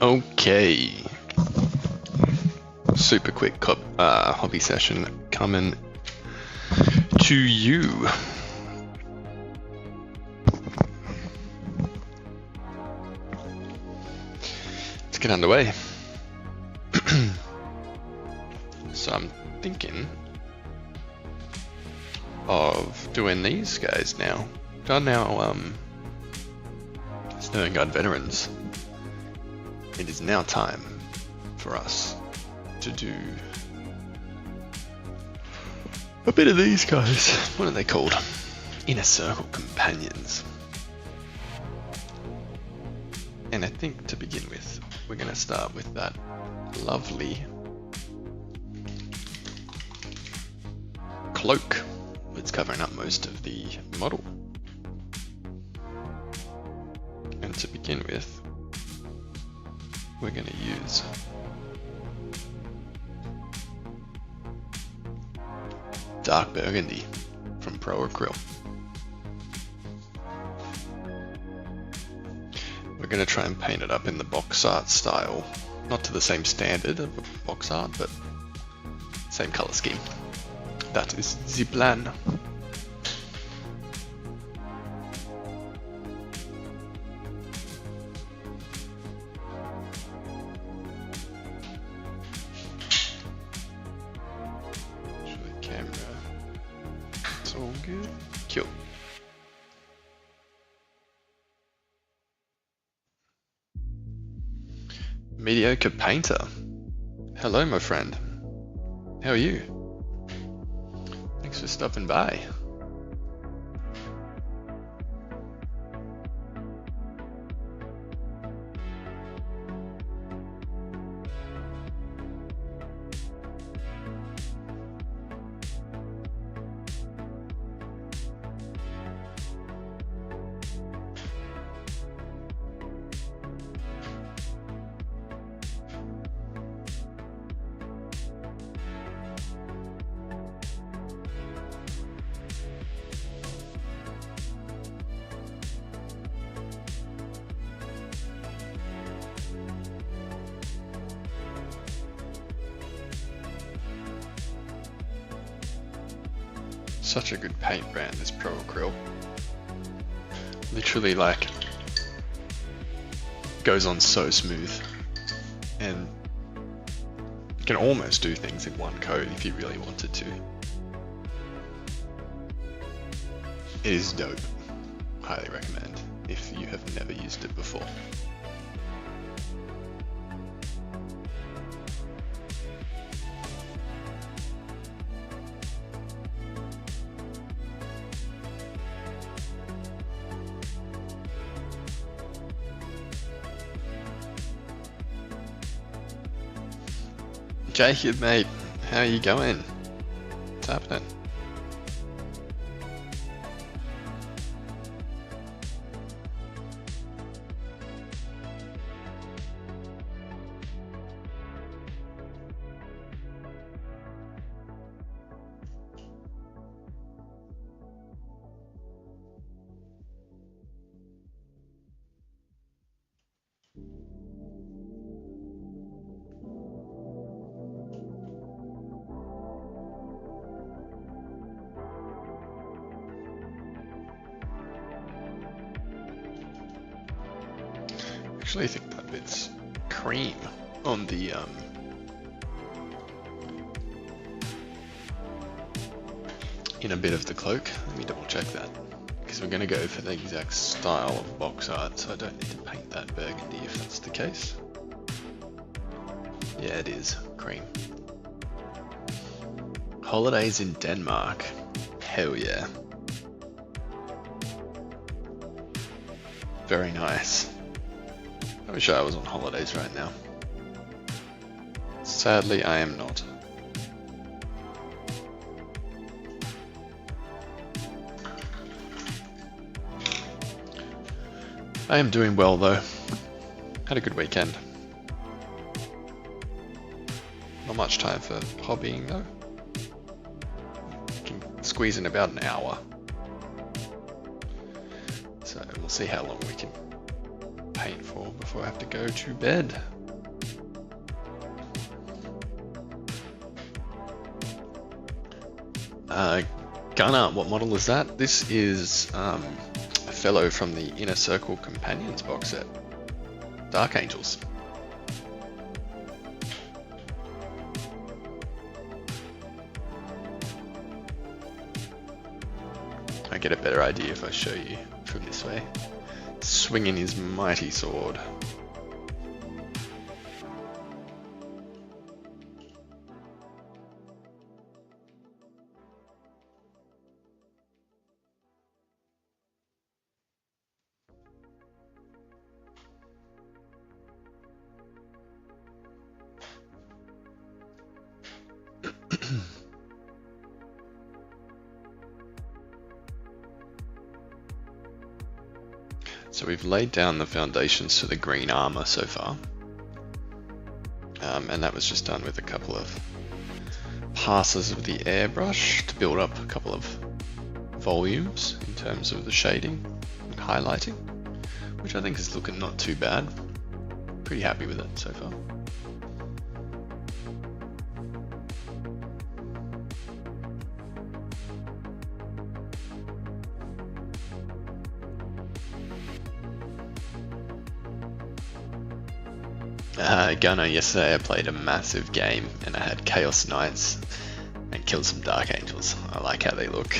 Okay. Super quick hobby session coming to you. Let's get underway. So I'm thinking of doing these guys now. Done our Snow Guard veterans. It is now time for us to do a bit of these guys. What are they called? Inner Circle Companions. And I think to begin with, we're going to start with that lovely cloak that's covering up most of the model. And to begin with, we're going to use dark burgundy from Pro Acryl. We're going to try and paint it up in the box art style, not to the same standard of box art, but same color scheme. That is the plan. Mediocre painter. Hello, my friend. How are you? Thanks for stopping by. Such a good paint brand, this Pro Acryl. Literally, like, goes on so smooth, and you can almost do things in one coat if you really wanted to. It is dope. Highly recommend if you have never used it before. Jacob, mate, how are you going? What's happening? Actually, I think that bit's cream on the in a bit of the cloak. Let me double check that, because we're going to go for the exact style of box art, so I don't need to paint that burgundy if that's the case. Yeah, it is cream. Holidays in Denmark. Hell yeah. Very nice. I wish I was on holidays right now. Sadly, I am not. I am doing well though. Had a good weekend. Not much time for hobbying though. Can squeeze in about an hour. So we'll see how long we can paint for before I have to go to bed. Gunner, what model is that? This is a fellow from the Inner Circle Companions box set, Dark Angels. I get a better idea if I show you from this way. Swinging his mighty sword. So we've laid down the foundations for the green armor so far, and that was just done with a couple of passes of the airbrush to build up a couple of volumes in terms of the shading and highlighting, which I think is looking not too bad. Pretty happy with it so far. Gunner, yesterday I played a massive game and I had Chaos Knights and killed some Dark Angels. I like how they look.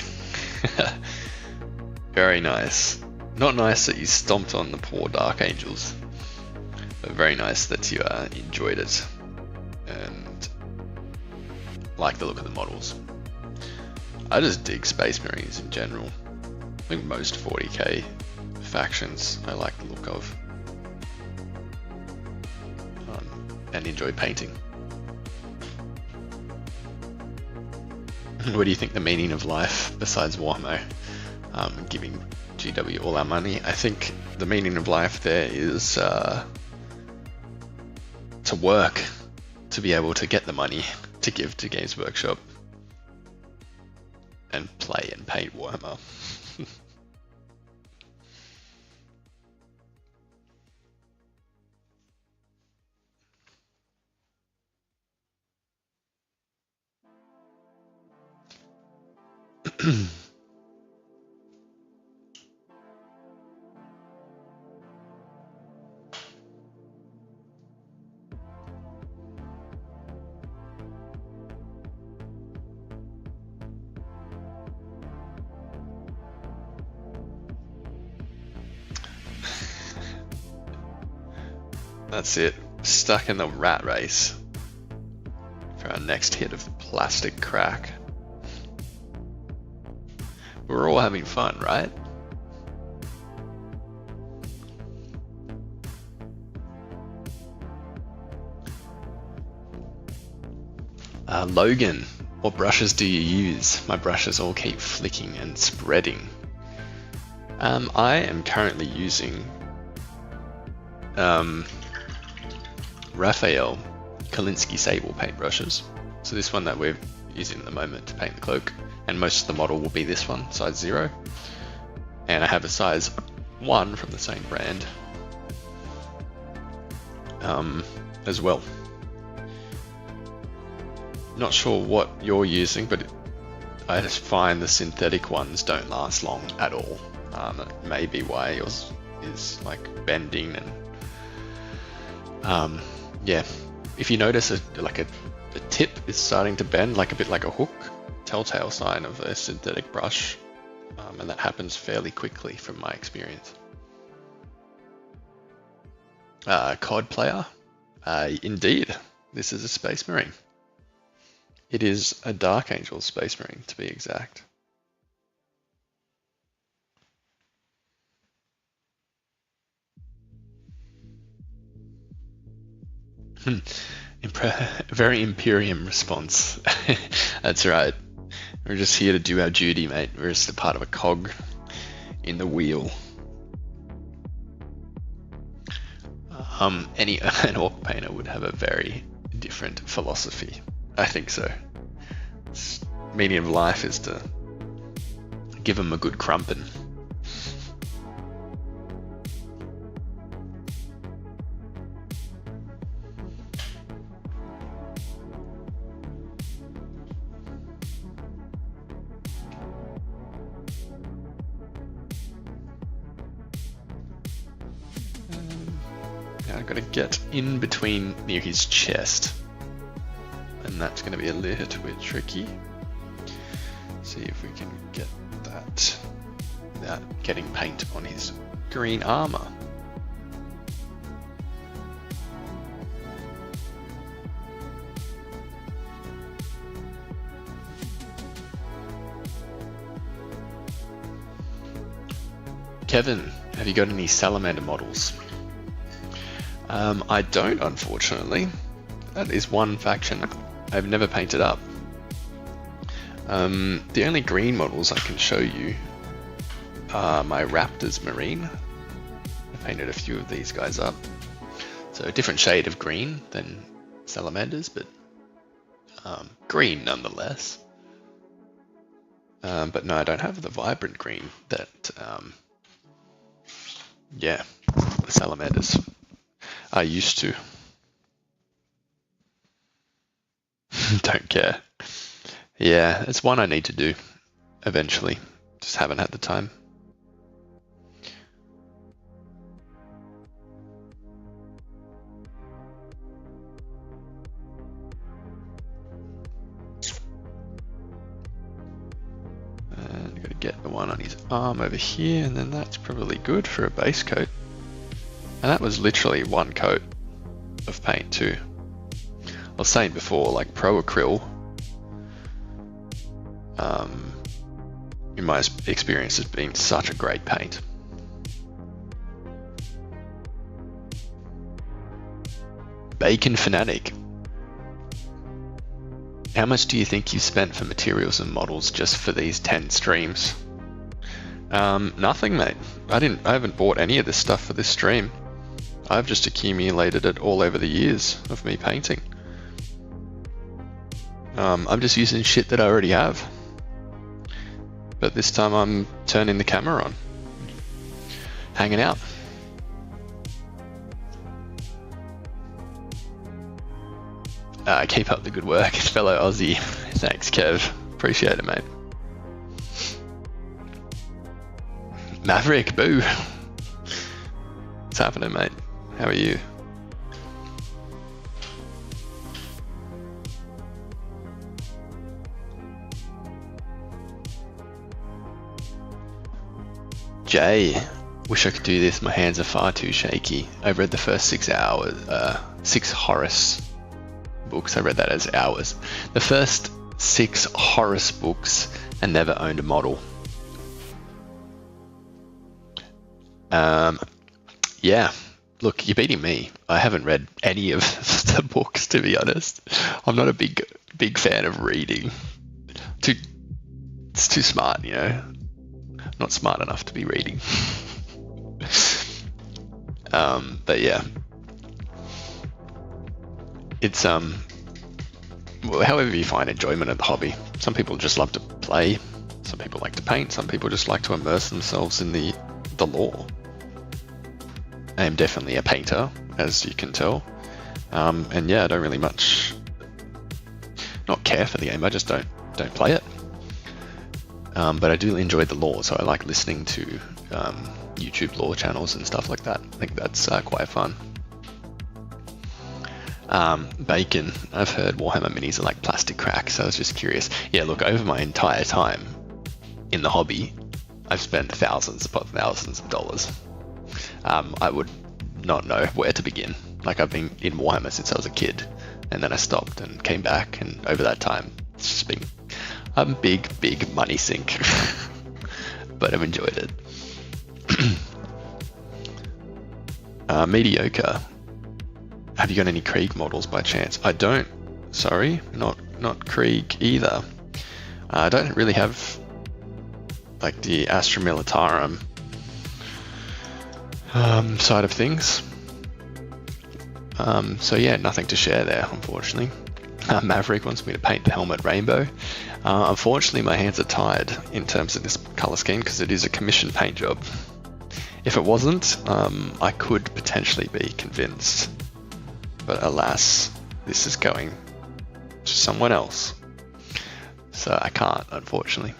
Very nice. Not nice that you stomped on the poor Dark Angels, but very nice that you enjoyed it and like the look of the models. I just dig Space Marines in general. I think most 40k factions I like the look of. And enjoy painting. What do you think the meaning of life besides Warhammer giving GW all our money? I think the meaning of life there is to work, to be able to get the money to give to Games Workshop and play and paint Warhammer. That's it. Stuck in the rat race for our next hit of plastic crack. We're all having fun, right? Logan, what brushes do you use? My brushes all keep flicking and spreading. I am currently using Raphael Kalinsky Sable paint brushes. So this one that we're using at the moment to paint the cloak, and most of the model will be this one, size 0. And I have a size 1 from the same brand as well. Not sure what you're using, but I just find the synthetic ones don't last long at all. That may be why yours is like bending and yeah. If you notice a tip is starting to bend, like a bit like a hook, telltale sign of a synthetic brush, and that happens fairly quickly from my experience. COD player, indeed, this is a Space Marine. It is a Dark Angel Space Marine, to be exact. Very Imperium response. That's right. We're just here to do our duty, mate. We're just a part of a cog in the wheel. An orc painter would have a very different philosophy. I think so. Meaning of life is to give them a good crumpin'. Now I've got to get in between near his chest. And that's going to be a little bit tricky. See if we can get that without getting paint on his green armor. Kevin, have you got any salamander models? I don't, unfortunately. That is one faction I've never painted up. The only green models I can show you are my Raptors Marine. I painted a few of these guys up. So a different shade of green than salamanders, but green nonetheless. But no, I don't have the vibrant green that, yeah, the salamanders are used to. Don't care. Yeah, it's one I need to do eventually. Just haven't had the time. And I'm gonna get the one on his arm over here, and then that's probably good for a base coat. And that was literally one coat of paint too. I was saying before, like Pro Acryl, in my experience, has been such a great paint. Bacon Fanatic. How much do you think you spent for materials and models just for these 10 streams? Nothing, mate. I haven't bought any of this stuff for this stream. I've just accumulated it all over the years of me painting. I'm just using shit that I already have. But this time I'm turning the camera on. Hanging out. Keep up the good work, fellow Aussie. Thanks, Kev. Appreciate it, mate. Maverick, boo. What's happening, mate? How are you? Jay, wish I could do this. My hands are far too shaky. I've read the first 6 hours, 6 Horace books. I read that as hours. The first 6 Horace books and never owned a model. Yeah, look, you're beating me. I haven't read any of the books, to be honest. I'm not a big fan of reading. It's too smart, you know. Not smart enough to be reading. But yeah, it's well, however you find enjoyment of the hobby. Some people just love to play, some people like to paint, some people just like to immerse themselves in the lore. I am definitely a painter, as you can tell, and yeah, I don't really much not care for the game. I just don't play it. But I do enjoy the lore, so I like listening to YouTube lore channels and stuff like that. I think that's quite fun. Bacon, I've heard Warhammer minis are like plastic cracks, so I was just curious. Yeah, look, over my entire time in the hobby, I've spent thousands upon thousands of dollars. I would not know where to begin. Like, I've been in Warhammer since I was a kid, and then I stopped and came back, and over that time, it's just been a big money sink. But I've enjoyed it. Mediocre. Have you got any Krieg models by chance? I don't. Sorry, not Krieg either. I don't really have like the Astra Militarum side of things. So yeah, nothing to share there, unfortunately. Maverick wants me to paint the helmet rainbow. Unfortunately, my hands are tied in terms of this color scheme because it is a commission paint job. If it wasn't, I could potentially be convinced. But alas, this is going to someone else. So I can't, unfortunately.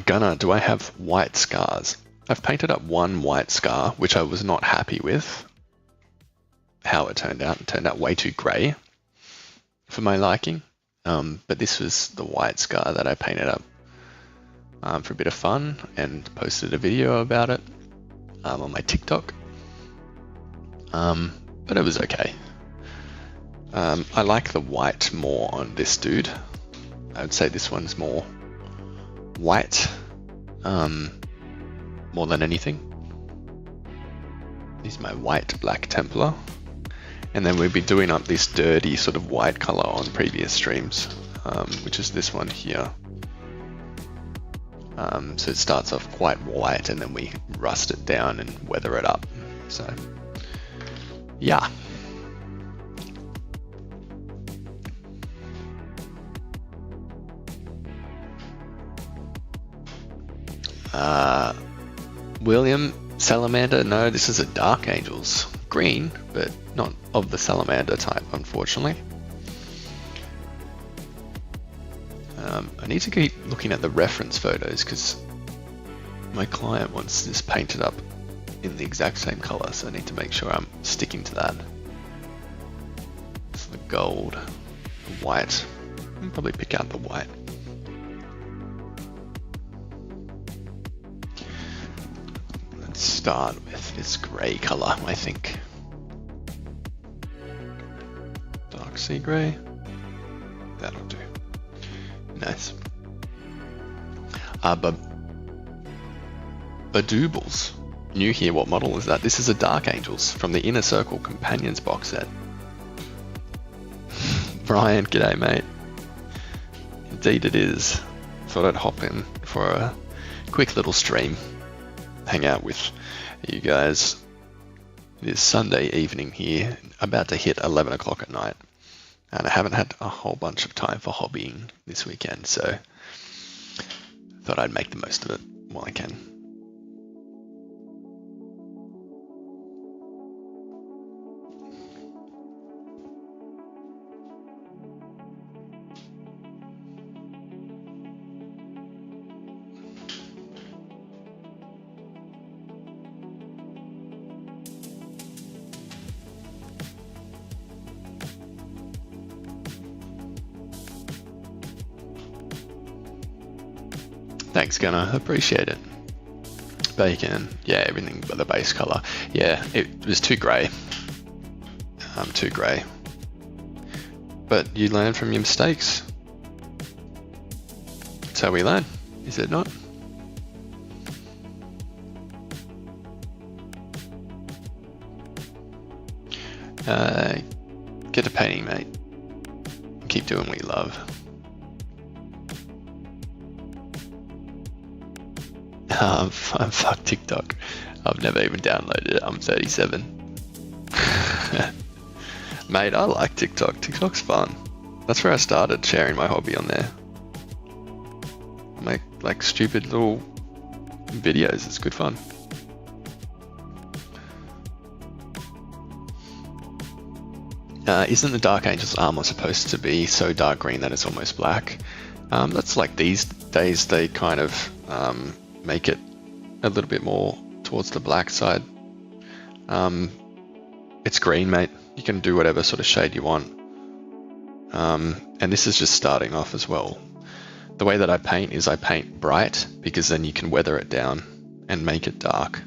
Gunner, do I have white scars? I've painted up one white scar, which I was not happy with. how it turned out. It turned out way too grey for my liking. But this was the white scar that I painted up for a bit of fun and posted a video about it on my TikTok. But it was okay. I like the white more on this dude. I would say this one's more white, more than anything. This is my white black Templar. And then we'll be doing up this dirty sort of white color on previous streams, which is this one here. So it starts off quite white and then we rust it down and weather it up. So, yeah. William, Salamander, no, this is a Dark Angels. Green, but not of the Salamander type, unfortunately. I need to keep looking at the reference photos because my client wants this painted up in the exact same color, so I need to make sure I'm sticking to that. So the gold, the white, I'll probably pick out the white. Let's start with this grey color, I think. Dark sea grey. That'll do. Nice. Badoobles. New here, what model is that? This is a Dark Angels from the Inner Circle Companions box set. Brian, g'day mate. Indeed it is. Thought I'd hop in for a quick little stream. Hang out with you guys. It is Sunday evening here, about to hit 11 o'clock at night. And I haven't had a whole bunch of time for hobbying this weekend, so thought I'd make the most of it while I can. Thanks, Gunnar. Appreciate it. Bacon. Yeah, everything but the base color. Yeah, it was too grey. Too grey. But you learn from your mistakes. That's how we learn, is it not? Get to painting, mate. Keep doing what you love. Fuck TikTok. I've never even downloaded it. I'm 37. Mate, I like TikTok. TikTok's fun. That's where I started sharing my hobby on there. I make like stupid little videos. It's good fun. Isn't the Dark Angels armor supposed to be so dark green that it's almost black? That's like these days they kind of make it a little bit more towards the black side. It's green, mate. You can do whatever sort of shade you want. And this is just starting off as well. The way that I paint is I paint bright because then you can weather it down and make it dark.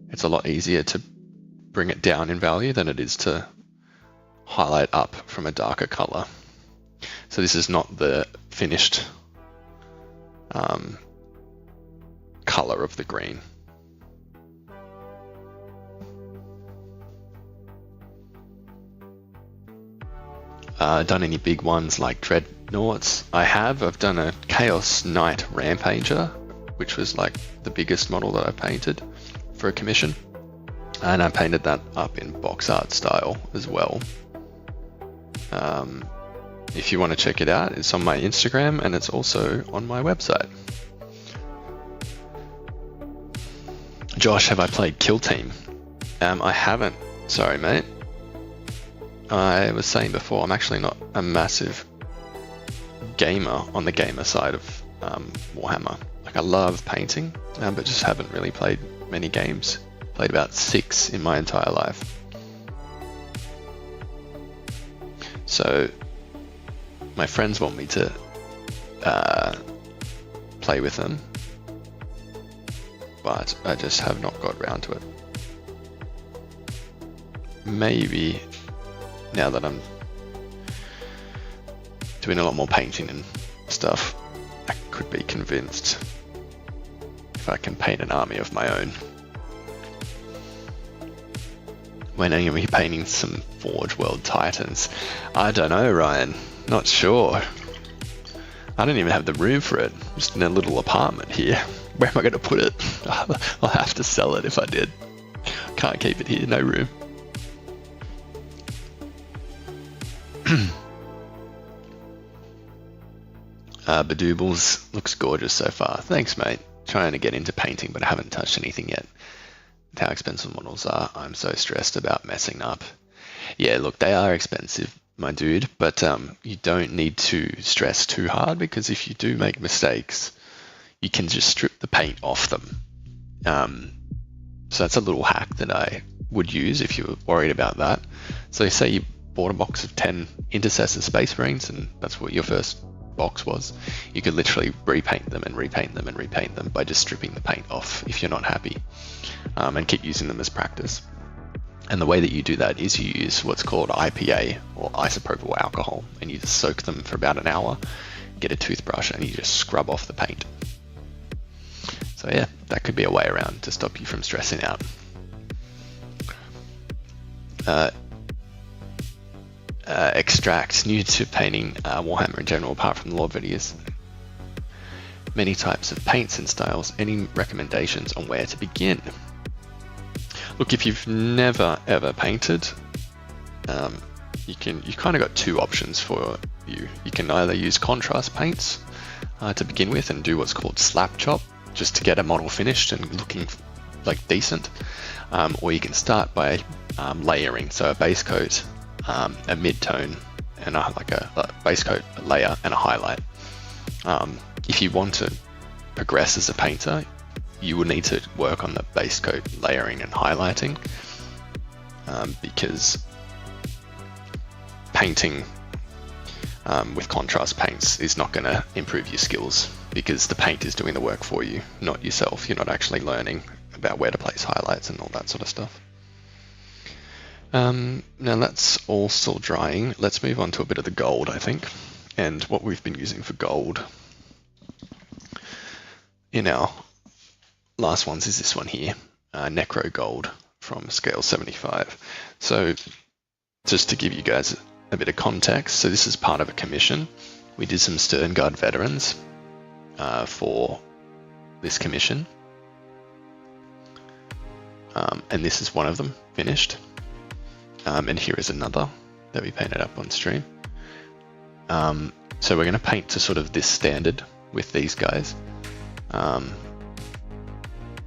It's a lot easier to bring it down in value than it is to highlight up from a darker color. So this is not the finished color of the green. Done any big ones like Dreadnoughts? I've done a Chaos Knight Rampager, which was like the biggest model that I painted for a commission. And I painted that up in box art style as well. If you want to check it out, it's on my Instagram and it's also on my website. Josh, have I played Kill Team? I haven't. Sorry, mate. I was saying before, I'm actually not a massive gamer on the gamer side of Warhammer. Like I love painting, but just haven't really played many games. Played about 6 in my entire life. So my friends want me to play with them, but I just have not got around to it. Maybe now that I'm doing a lot more painting and stuff, I could be convinced if I can paint an army of my own. When are we painting some Forge World Titans? I don't know, Ryan. Not sure. I don't even have the room for it. Just in a little apartment here. Where am I going to put it? I'll have to sell it if I did. Can't keep it here, no room. Badoobles looks gorgeous so far. Thanks, mate. Trying to get into painting, but I haven't touched anything yet. With how expensive models are, I'm so stressed about messing up. Yeah, look, they are expensive, my dude, but you don't need to stress too hard, because if you do make mistakes, you can just strip the paint off them. So that's a little hack that I would use if you were worried about that. So say you bought a box of 10 Intercessor Space Marines, and that's what your first box was. You could literally repaint them and repaint them and repaint them by just stripping the paint off if you're not happy, and keep using them as practice. And the way that you do that is you use what's called IPA, or isopropyl alcohol, and you just soak them for about an hour, get a toothbrush, and you just scrub off the paint. So yeah, that could be a way around to stop you from stressing out. Extract, new to painting Warhammer in general, apart from the lore videos. Many types of paints and styles. Any recommendations on where to begin? Look, if you've never ever painted, you've kind of got two options for you. You can either use contrast paints to begin with and do what's called slap chop, just to get a model finished and looking like decent, or you can start by layering, so a base coat, a mid-tone, and a base coat, a layer, and a highlight. If you want to progress as a painter, you will need to work on the base coat layering and highlighting, because painting with contrast paints is not going to improve your skills, because the paint is doing the work for you, not yourself. You're not actually learning about where to place highlights and all that sort of stuff. Now that's all still drying. Let's move on to a bit of the gold, I think. And what we've been using for gold in our last ones is this one here, Necro Gold from scale 75. So just to give you guys a bit of context, so this is part of a commission. We did some Sternguard veterans for this commission. And this is one of them finished. And here is another that we painted up on stream. So we're going to paint to sort of this standard with these guys.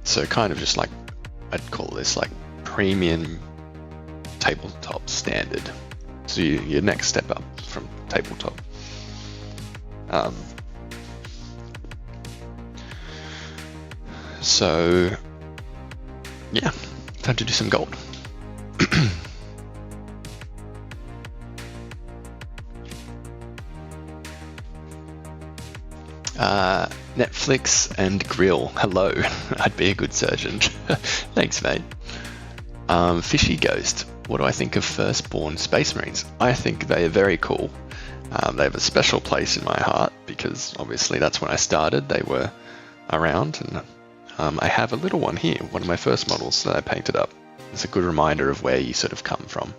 So kind of just like, I'd call this like premium tabletop standard. So your next step up from tabletop. So yeah, time to do some gold. Netflix and Grill. Hello. I'd be a good surgeon. Thanks, mate. Fishy Ghost. What do I think of Firstborn Space Marines? I think they are very cool. They have a special place in my heart because obviously that's when I started. They were around, and I have a little one here, one of my first models that I painted up. It's a good reminder of where you sort of come from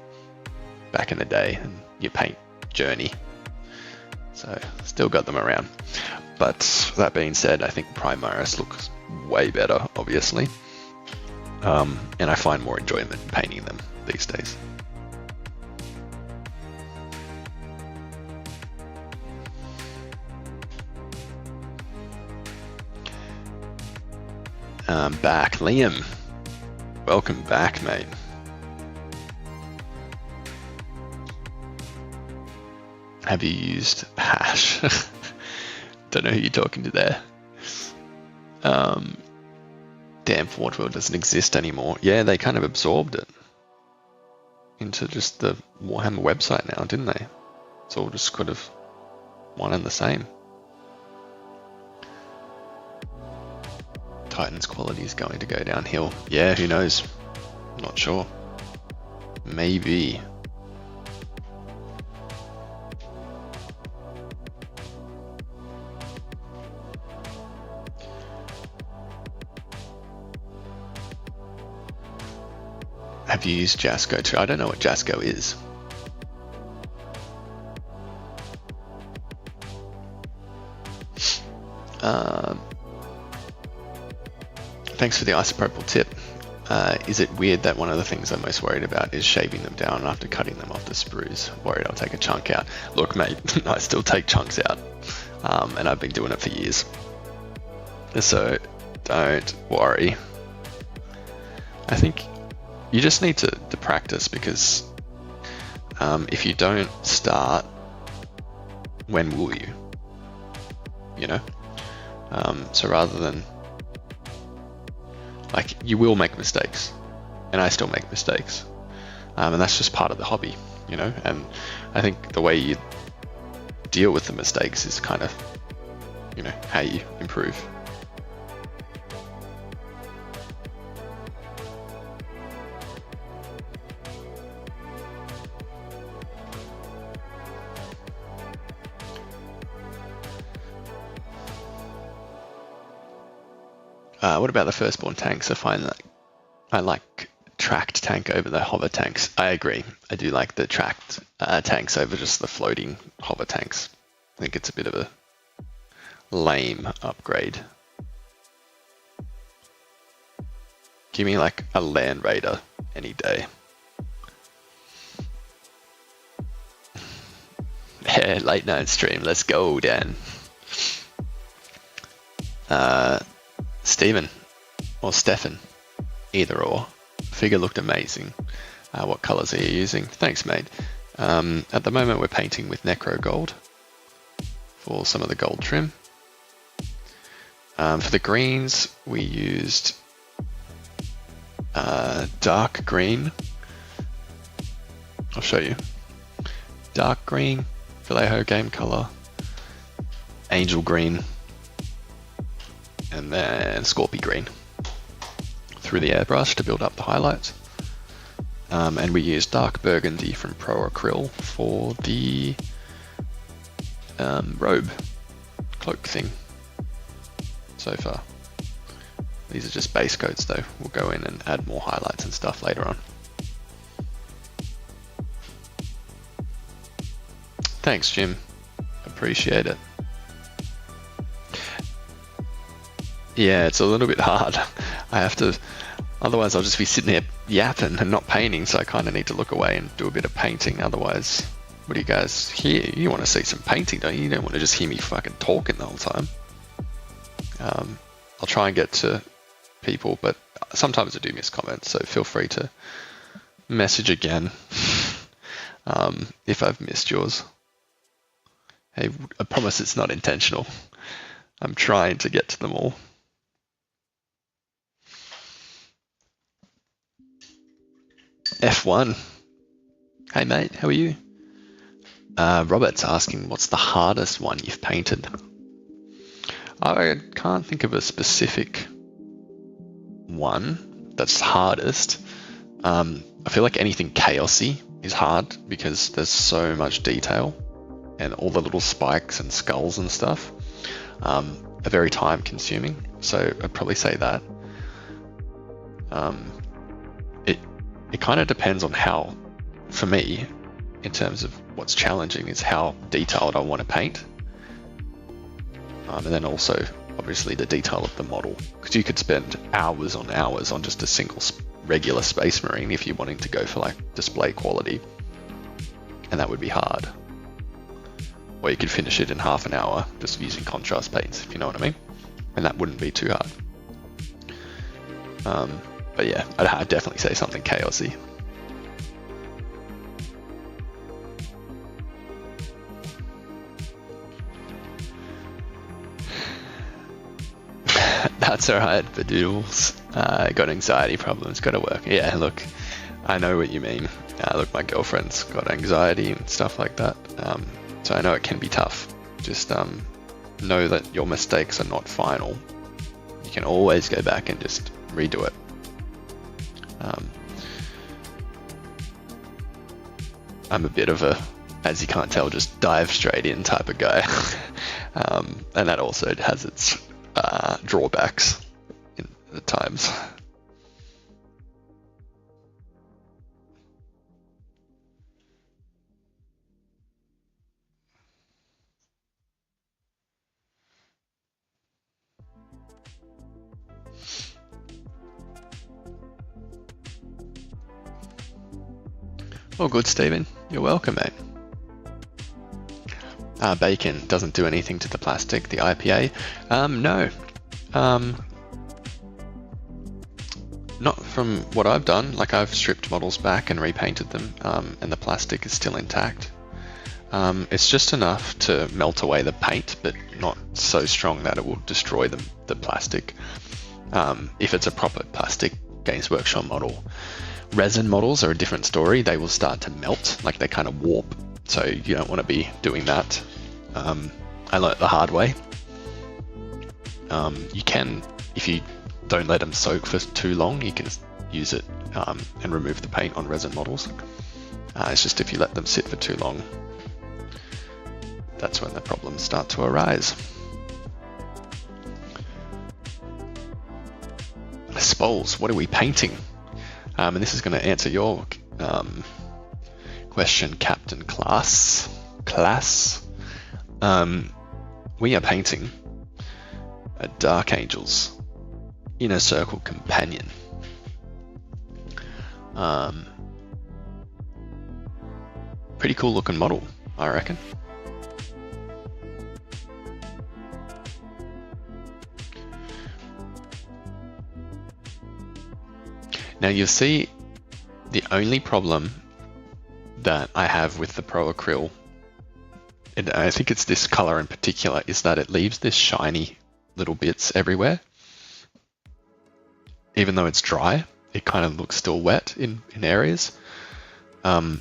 back in the day and your paint journey. So still got them around. But that being said, I think Primaris looks way better, obviously. And I find more enjoyment in painting them these days. Back, Liam. Welcome back, mate. Have you used hash? Don't know who you're talking to there. Damn, Forge World doesn't exist anymore. Yeah, they kind of absorbed it into just the Warhammer website now, didn't they? It's all just kind of one and the same. Titan's quality is going to go downhill. Yeah, who knows? Not sure. Maybe. Have you used Jasco too? I don't know what Jasco is. Thanks for the isopropyl tip. Is it weird that one of the things I'm most worried about is shaving them down after cutting them off the sprues? Worried I'll take a chunk out. Look, mate, I still take chunks out, and I've been doing it for years. So don't worry. I think you just need to practice, because if you don't start, when will you? You know? So rather than, like, you will make mistakes, and I still make mistakes, and that's just part of the hobby, you know? And I think the way you deal with the mistakes is kind of, you know, how you improve. What about the firstborn tanks? I find that I like tracked tank over the hover tanks. I agree. I do like the tracked tanks over just the floating hover tanks. I think it's a bit of a lame upgrade. Give me like a Land Raider any day. Yeah, late night stream. Let's go, Dan. Stephen or Stefan, either or. Figure looked amazing. What colors are you using? Thanks, mate. At the moment we're painting with Necro Gold for some of the gold trim. For the greens we used dark green. I'll show you. Dark green, Vallejo game color, angel green, and then Scorpio green through the airbrush to build up the highlights. And we use dark burgundy from Pro Acryl for the robe cloak thing so far. These are just base coats though. We'll go in and add more highlights and stuff later on. Thanks, Jim. Appreciate it. Yeah, it's a little bit hard. I have to, otherwise I'll just be sitting there yapping and not painting, so I kind of need to look away and do a bit of painting. Otherwise, what do you guys hear? You want to see some painting, don't you? You don't want to just hear me fucking talking the whole time. I'll try and get to people, but sometimes I do miss comments, so feel free to message again if I've missed yours. Hey, I promise it's not intentional. I'm trying to get to them all. F1. Hey mate, how are you? Robert's asking, what's the hardest one you've painted? I can't think of a specific one that's hardest. I feel like anything chaosy is hard because there's so much detail, and all the little spikes and skulls and stuff are very time consuming. So I'd probably say that. It kind of depends on how, for me, in terms of what's challenging is how detailed I want to paint. And then also, obviously, the detail of the model. Because you could spend hours on hours on just a single regular Space Marine if you're wanting to go for like display quality. And that would be hard. Or you could finish it in half an hour just using contrast paints, if you know what I mean. And that wouldn't be too hard. But yeah, I'd definitely say something chaosy. That's alright, Badoodles. Got anxiety problems, gotta work. Yeah, look, I know what you mean. Look, my girlfriend's got anxiety and stuff like that. So I know it can be tough. Just know that your mistakes are not final. You can always go back and just redo it. I'm a bit of a, as you can't tell, just dive straight in type of guy. And that also has its drawbacks at times. All good, Stephen. You're welcome, mate. Bacon doesn't do anything to the plastic, the IPA. No. Not from what I've done. Like, I've stripped models back and repainted them, and the plastic is still intact. It's just enough to melt away the paint, but not so strong that it will destroy the plastic. If it's a proper plastic Games Workshop model. Resin models are a different story. They will start to melt, like they kind of warp. So you don't want to be doing that. I learnt the hard way. You can, if you don't let them soak for too long, you can use it and remove the paint on resin models. It's just if you let them sit for too long, that's when the problems start to arise. Spoles, what are we painting? And this is going to answer your question, Captain Class. We are painting a Dark Angels Inner Circle Companion. Pretty cool looking model, I reckon. Now you'll see the only problem that I have with the Pro Acryl, and I think it's this color in particular, is that it leaves this shiny little bits everywhere. Even though it's dry, it kind of looks still wet in areas. I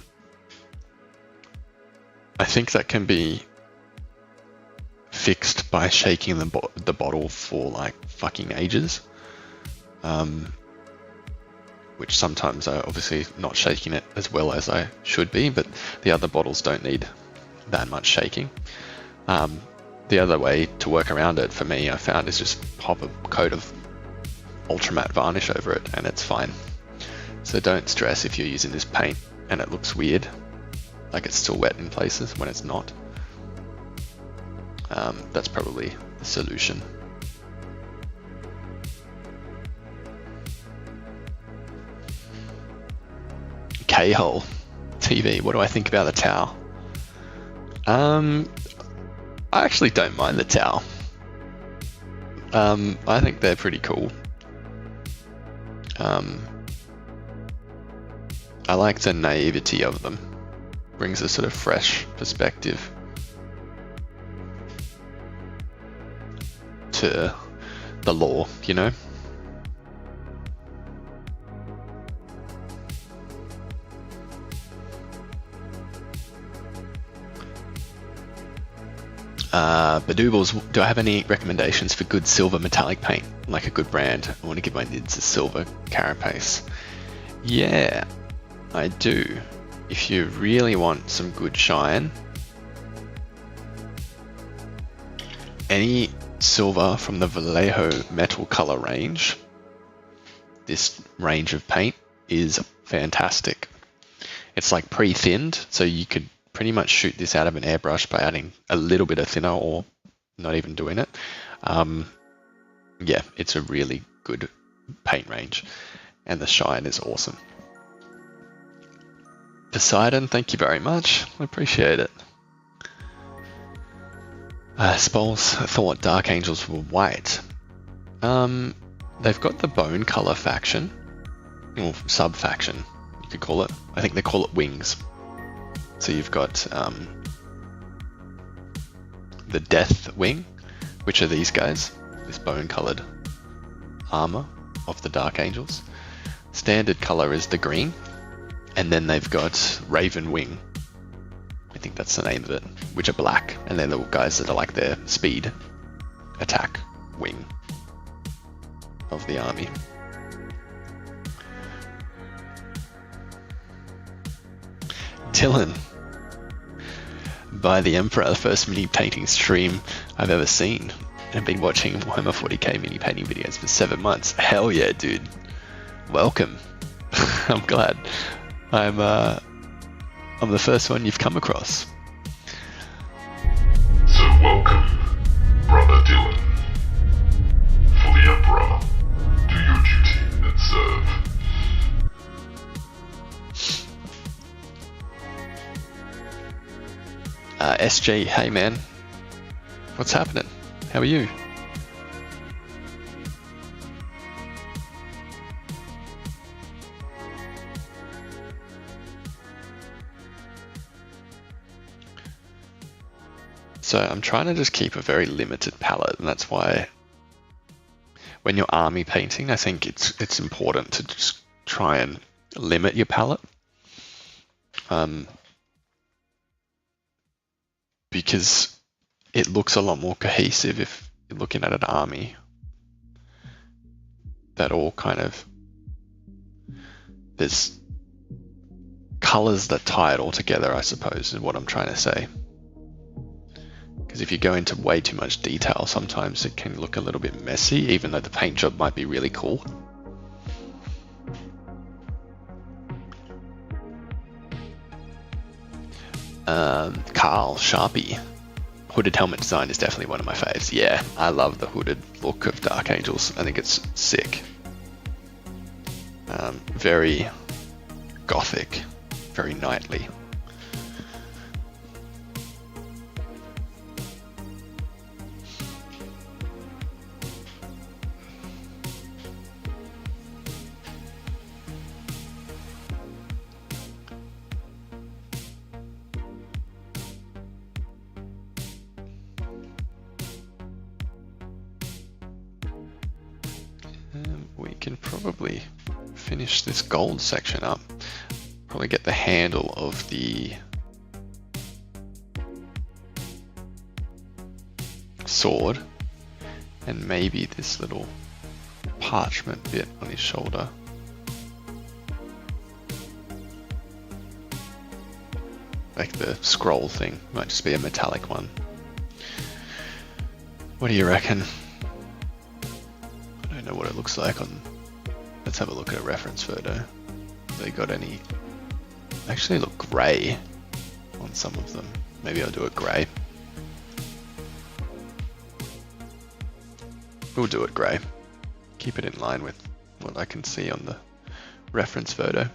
think that can be fixed by shaking the bottle for like fucking ages. Which sometimes I obviously not shaking it as well as I should be, but the other bottles don't need that much shaking. The other way to work around it for me, I found, is just pop a coat of ultra matte varnish over it and it's fine. So don't stress if you're using this paint and it looks weird, like it's still wet in places when it's not. That's probably the solution. K-hole TV, what do I think about the towel? I actually don't mind the towel. I think they're pretty cool. I like the naivety of them. Brings a sort of fresh perspective to the lore, you know? Badoobles, do I have any recommendations for good silver metallic paint? Like a good brand. I want to give my nids a silver carapace. Yeah, I do. If you really want some good shine, any silver from the Vallejo metal color range, this range of paint is fantastic. It's like pre-thinned, so you could pretty much shoot this out of an airbrush by adding a little bit of thinner or not even doing it. Yeah, it's a really good paint range and the shine is awesome. Poseidon, thank you very much. I appreciate it. Spoles thought Dark Angels were white. They've got the bone color faction, or sub-faction, you could call it. I think they call it wings. So you've got the Death Wing, which are these guys, this bone-colored armor of the Dark Angels. Standard color is the green, and then they've got Raven Wing, think that's the name of it, which are black, and they're the guys that are like their speed attack wing of the army. Dylan, by the Emperor, the first mini painting stream I've ever seen. I've been watching Warhammer 40k mini painting videos for 7 months. Hell yeah, dude. Welcome. I'm glad. I'm the first one you've come across. So welcome, Brother Dylan. For the Emperor, do your duty and serve. SG, hey man. What's happening? How are you? So I'm trying to just keep a very limited palette, and that's why when you're army painting, I think it's important to just try and limit your palette. Because it looks a lot more cohesive if you're looking at an army that all kind of, there's colors that tie it all together, I suppose, is what I'm trying to say. Because if you go into way too much detail, sometimes it can look a little bit messy, even though the paint job might be really cool. Carl, Sharpie. Hooded helmet design is definitely one of my faves. Yeah, I love the hooded look of Dark Angels. I think it's sick. Very gothic, very knightly. We can probably finish this gold section up. Probably get the handle of the sword and maybe this little parchment bit on his shoulder. Like the scroll thing, might just be a metallic one. What do you reckon? I don't know what it looks like on. Let's have a look at a reference photo. Have they got any? Actually look grey on some of them. Maybe I'll do it grey. We'll do it grey. Keep it in line with what I can see on the reference photo.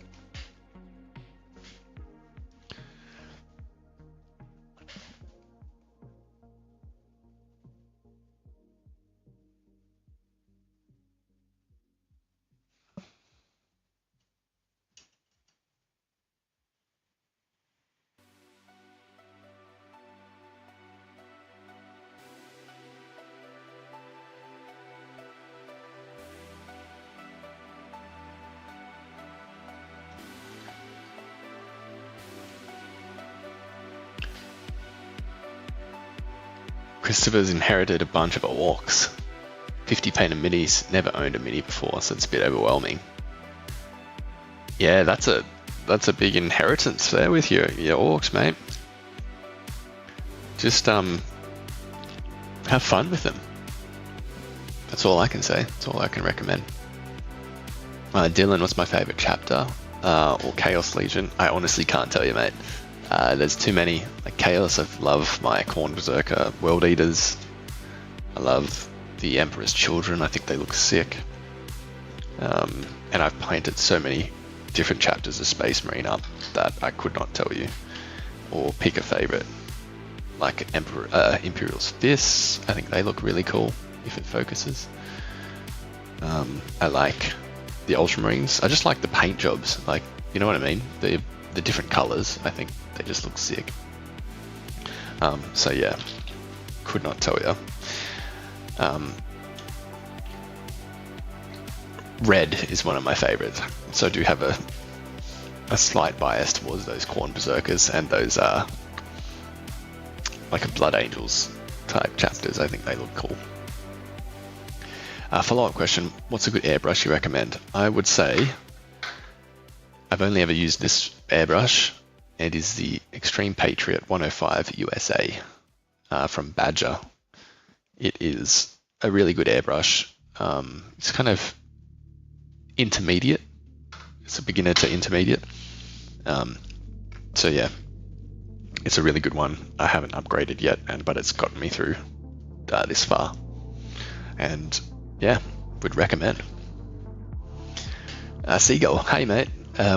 Christopher's inherited a bunch of orcs. 50 painted minis, never owned a mini before, so it's a bit overwhelming. Yeah, that's a big inheritance there with your orcs, mate. Just have fun with them. That's all I can say. That's all I can recommend. Dylan, what's my favorite chapter? Or Chaos Legion? I honestly can't tell you, mate. There's too many. Like Chaos, I love my Khorne Berserker World Eaters. I love the Emperor's Children. I think they look sick. And I've painted so many different chapters of Space Marine up that I could not tell you. Or pick a favorite. Like Imperial's Fists. I think they look really cool if it focuses. I like the Ultramarines. I just like the paint jobs. Like, you know what I mean? The different colors. I think they just look sick. So yeah, could not tell you. Red is one of my favorites. So I do have a slight bias towards those Khorne Berserkers and those like a Blood Angels type chapters. I think they look cool. Follow-up question, what's a good airbrush you recommend? I would say I've only ever used this airbrush. It is the Extreme Patriot 105 USA from Badger. It is a really good airbrush. It's kind of intermediate. It's a beginner to intermediate. So yeah, it's a really good one. I haven't upgraded yet, but it's gotten me through this far. And yeah, would recommend. Seagull, hey mate,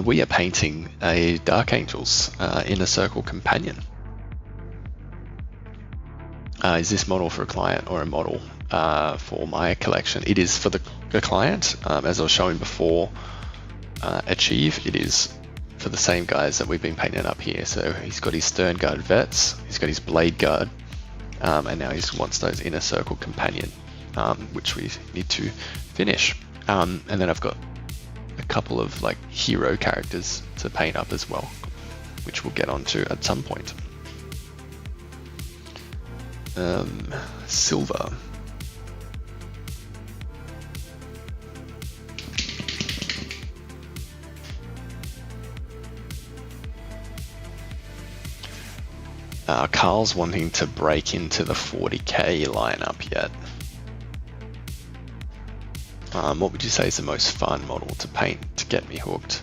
we are painting a Dark Angels Inner Circle Companion. Is this model for a client or a model for my collection? It is for the client, as I was showing before. Achieve, it is for the same guys that we've been painting up here. So he's got his Stern Guard Vets, he's got his Blade Guard, and now he wants those Inner Circle Companion, which we need to finish. And then I've got a couple of like hero characters to paint up as well, which we'll get onto at some point. Silver. Carl's wanting to break into the 40k lineup yet. What would you say is the most fun model to paint to get me hooked?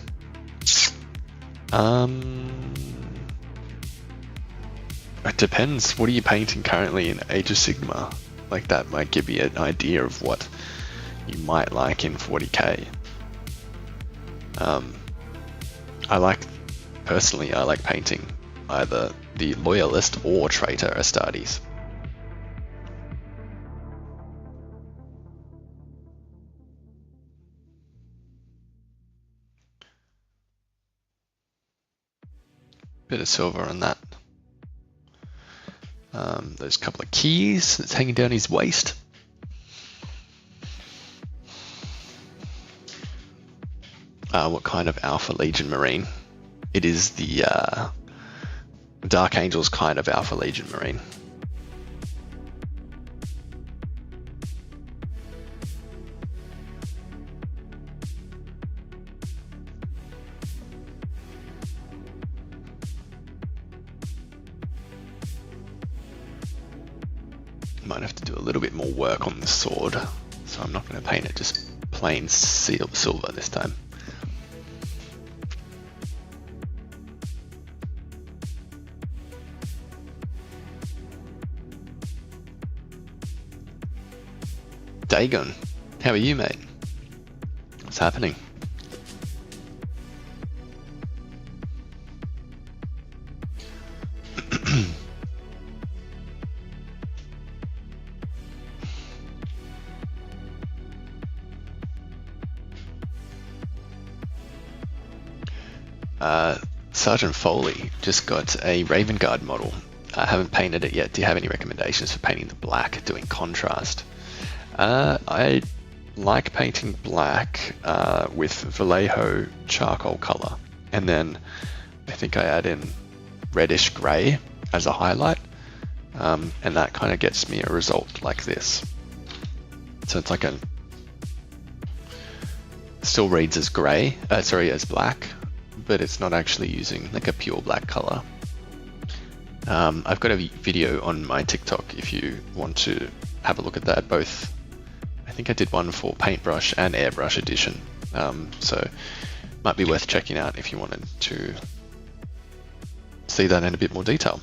It depends. What are you painting currently in Age of Sigmar? Like that might give you an idea of what you might like in 40k. Personally, I like painting either the Loyalist or Traitor Astartes. Bit of silver on that. Those couple of keys that's hanging down his waist. What kind of Alpha Legion Marine? It is the Dark Angels kind of Alpha Legion Marine. Might have to do a little bit more work on the sword, so I'm not going to paint it just plain silver this time. Dagon, how are you, mate? What's happening? Sergeant Foley just got a Raven Guard model. I haven't painted it yet. Do you have any recommendations for painting the black, doing contrast? I like painting black with Vallejo charcoal color, and then I think I add in reddish gray as a highlight, and that kind of gets me a result like this. So it's like still reads as gray, as black, but it's not actually using like a pure black color. I've got a video on my TikTok if you want to have a look at that. Both, I think I did one for paintbrush and airbrush edition, so might be worth checking out if you wanted to see that in a bit more detail.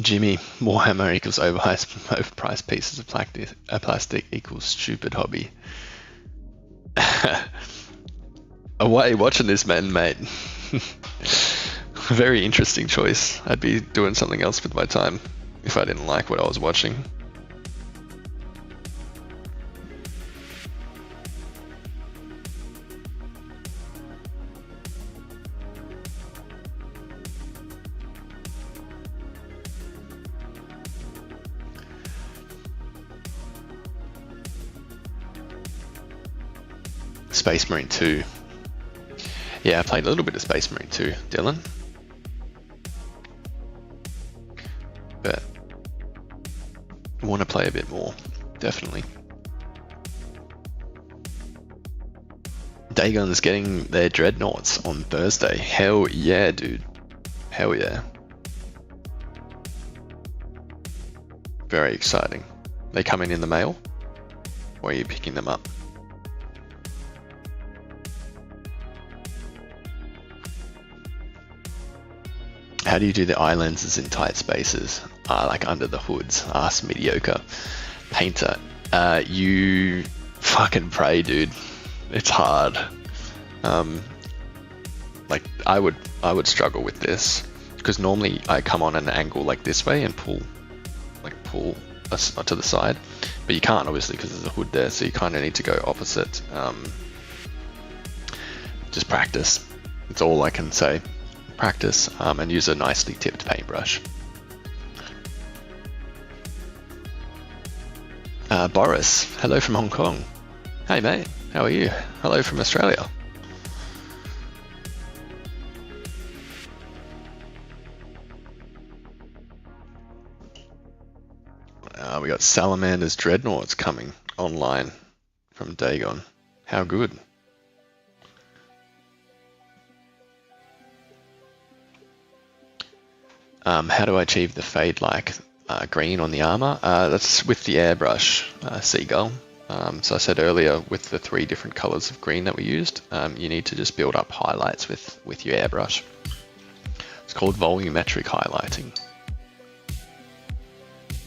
Jimmy, Warhammer equals overpriced pieces of plastic equals stupid hobby. Away watching this, man, mate. Very interesting choice. I'd be doing something else with my time if I didn't like what I was watching. Space Marine 2. Yeah, I played a little bit of Space Marine 2, Dylan. But I want to play a bit more, definitely. Dagon's getting their dreadnoughts on Thursday. Hell yeah, dude. Hell yeah. Very exciting. They coming in the mail? Or are you picking them up? How do you do the eye lenses in tight spaces? Like under the hoods. Ask mediocre painter. You fucking pray, dude. It's hard. Like I would struggle with this because normally I come on an angle like this way and pull us to the side, but you can't obviously because there's a hood there, so you kind of need to go opposite. Just practice. It's all I can say. Practice and use a nicely tipped paintbrush. Boris, hello from Hong Kong. Hey mate, how are you? Hello from Australia. We got Salamander's Dreadnoughts coming online from Dagon. How good. How do I achieve the fade like green on the armor? That's with the airbrush, Seagull. So I said earlier with the 3 different colors of green that we used, you need to just build up highlights with your airbrush. It's called volumetric highlighting.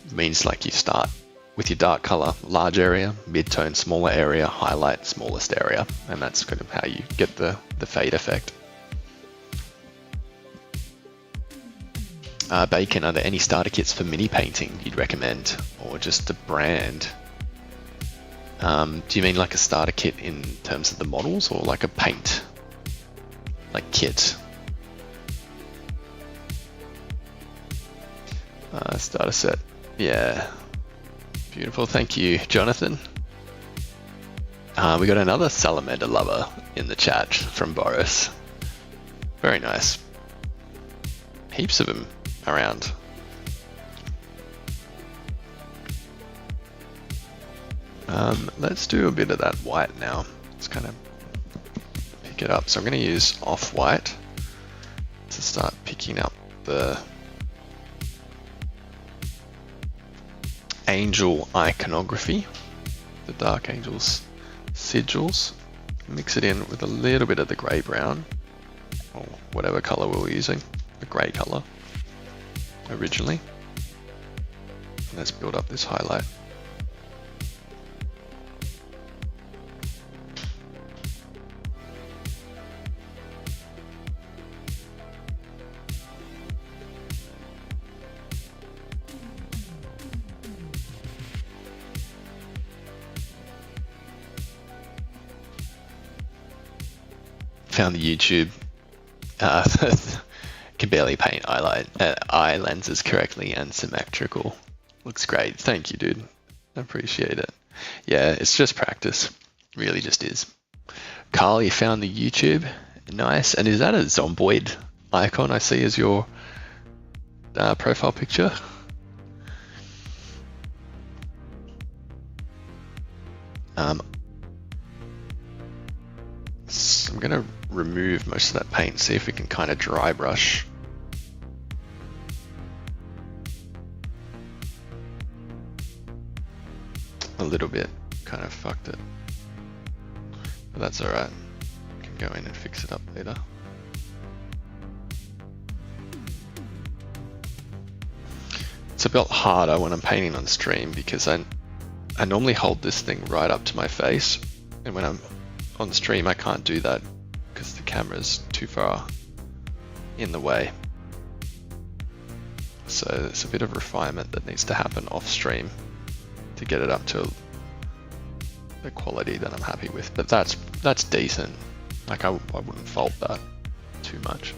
It means like you start with your dark color, large area, mid-tone, smaller area, highlight, smallest area. And that's kind of how you get the fade effect. Bacon, are there any starter kits for mini painting you'd recommend, or just a brand? Do you mean like a starter kit in terms of the models, or like a paint, like kit? Starter set, yeah, beautiful. Thank you, Jonathan. We got another Salamander lover in the chat from Boris. Very nice. Heaps of them around. Let's do a bit of that white now. Let's kind of pick it up. So I'm going to use off-white to start picking up the angel iconography, the Dark Angels sigils. Mix it in with a little bit of the grey brown, or whatever color we were using, the grey color originally. Let's build up this highlight. Found the YouTube. Can barely paint eye lenses correctly and symmetrical. Looks great. Thank you, dude. I appreciate it. Yeah, it's just practice. Really just is. Carl, you found the YouTube. Nice. And is that a zomboid icon I see as your profile picture? So I'm going to remove most of that paint, see if we can kind of dry brush. A little bit, kind of fucked it. But that's alright. Can go in and fix it up later. It's a bit harder when I'm painting on stream because I normally hold this thing right up to my face, and when I'm on stream I can't do that because the camera's too far in the way. So it's a bit of refinement that needs to happen off stream to get it up to the quality that I'm happy with. But that's decent. Like I wouldn't fault that too much.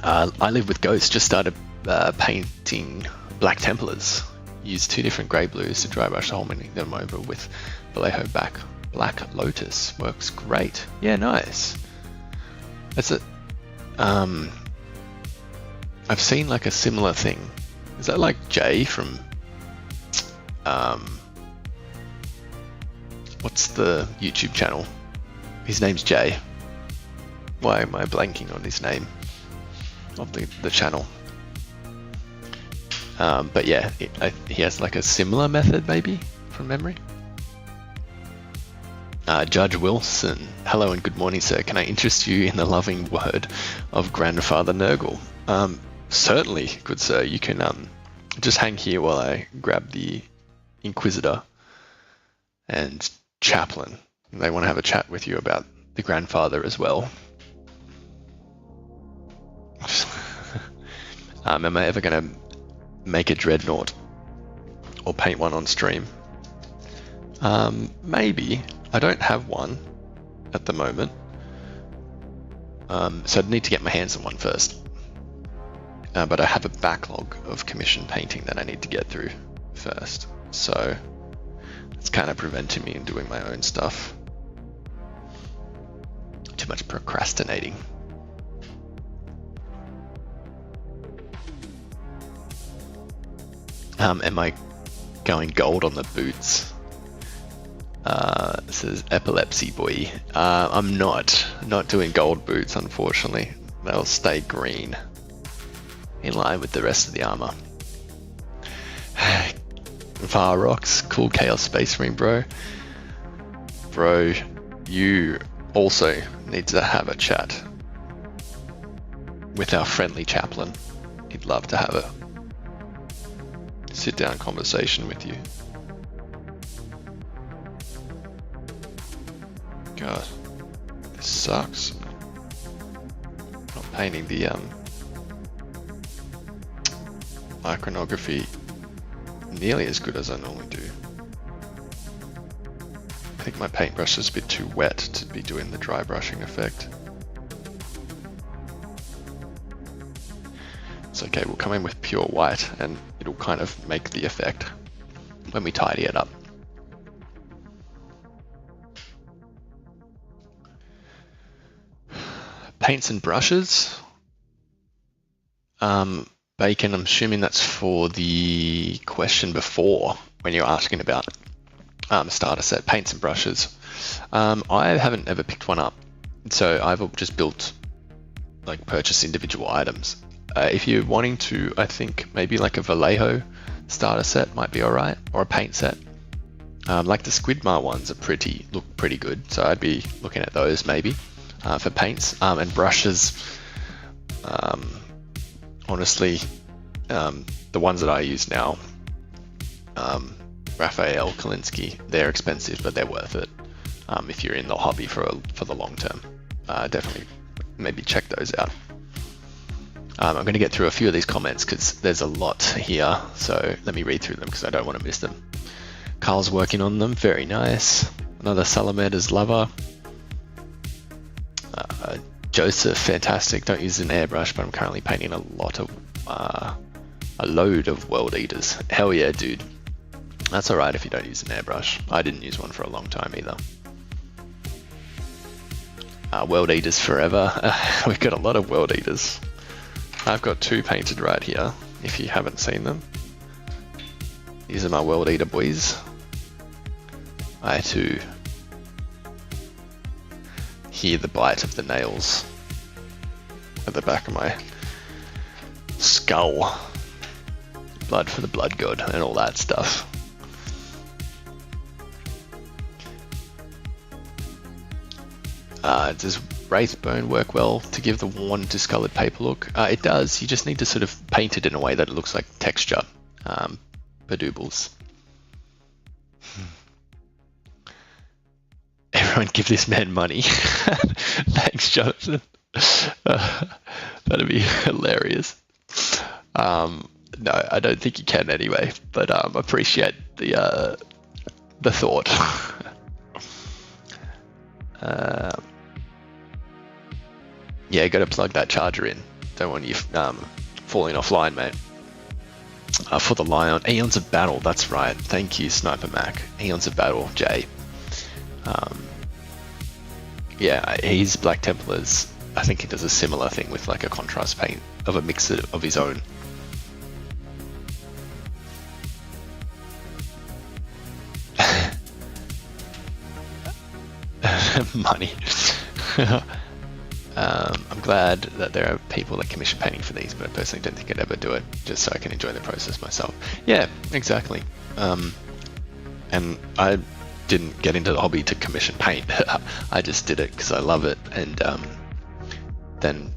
I Live with Ghosts just started painting Black Templars. Used 2 different grey blues to dry brush the whole, many them over with Vallejo Black Lotus works great. Yeah, nice. That's it. I've seen like a similar thing. Is that like Jay from what's the YouTube channel? His name's Jay. Why am I blanking on his name of the channel? But yeah, he has like a similar method maybe from memory. Judge Wilson, hello and good morning, sir. Can I interest you in the loving word of Grandfather Nurgle? Certainly, good sir. You can just hang here while I grab the Inquisitor and Chaplain. They want to have a chat with you about the Grandfather as well. Am I ever going to make a Dreadnought or paint one on stream? Maybe. I don't have one at the moment, so I'd need to get my hands on one first. But I have a backlog of commission painting that I need to get through first, so it's kind of preventing me in doing my own stuff. Too much procrastinating. Am I going gold on the boots? Says Epilepsy Boy. I'm not doing gold boots, unfortunately. They'll stay green, in line with the rest of the armor. Varrox, cool Chaos Space Marine, bro. Bro, you also need to have a chat with our friendly chaplain. He'd love to have a sit-down conversation with you. God, this sucks. Not painting the iconography nearly as good as I normally do. I think my paintbrush is a bit too wet to be doing the dry brushing effect. It's okay, we'll come in with pure white and it'll kind of make the effect when we tidy it up. Paints and brushes. Bacon, I'm assuming that's for the question before when you're asking about starter set paints and brushes. I haven't ever picked one up, so I've just built, like, purchase individual items. If you're wanting to, I think maybe like a Vallejo starter set might be alright, or a paint set. Like the Squidmar ones look pretty good, so I'd be looking at those maybe. For paints and brushes, honestly, the ones that I use now, Raphael, Kalinsky, they're expensive, but they're worth it if you're in the hobby for the long term. Definitely, maybe check those out. I'm going to get through a few of these comments because there's a lot here, so let me read through them because I don't want to miss them. Carl's working on them, very nice. Another Salamander's lover. Joseph, fantastic. Don't use an airbrush, but I'm currently painting a load of World Eaters. Hell yeah, dude. That's alright if you don't use an airbrush. I didn't use one for a long time either. World Eaters forever. We've got a lot of World Eaters. I've got 2 painted right here, if you haven't seen them. These are my World Eater boys. I too hear the bite of the nails at the back of my skull. Blood for the blood god and all that stuff. Does Wraithbone work well to give the worn, discolored paper look? It does. You just need to sort of paint it in a way that it looks like texture. Badoobles. Everyone give this man money. Thanks, Jonathan. That'd be hilarious. No, I don't think you can anyway, but appreciate the thought. Yeah, got to plug that charger in. Don't want you falling offline, mate. For the Lion, Eons of Battle, that's right. Thank you, Sniper Mac. Eons of Battle, Jay. Yeah, he's Black Templars. I think he does a similar thing with like a contrast paint of a mix of his own. Money. I'm glad that there are people that commission painting for these, but I personally don't think I'd ever do it just so I can enjoy the process myself. Yeah, exactly. And I didn't get into the hobby to commission paint. I just did it because I love it, and then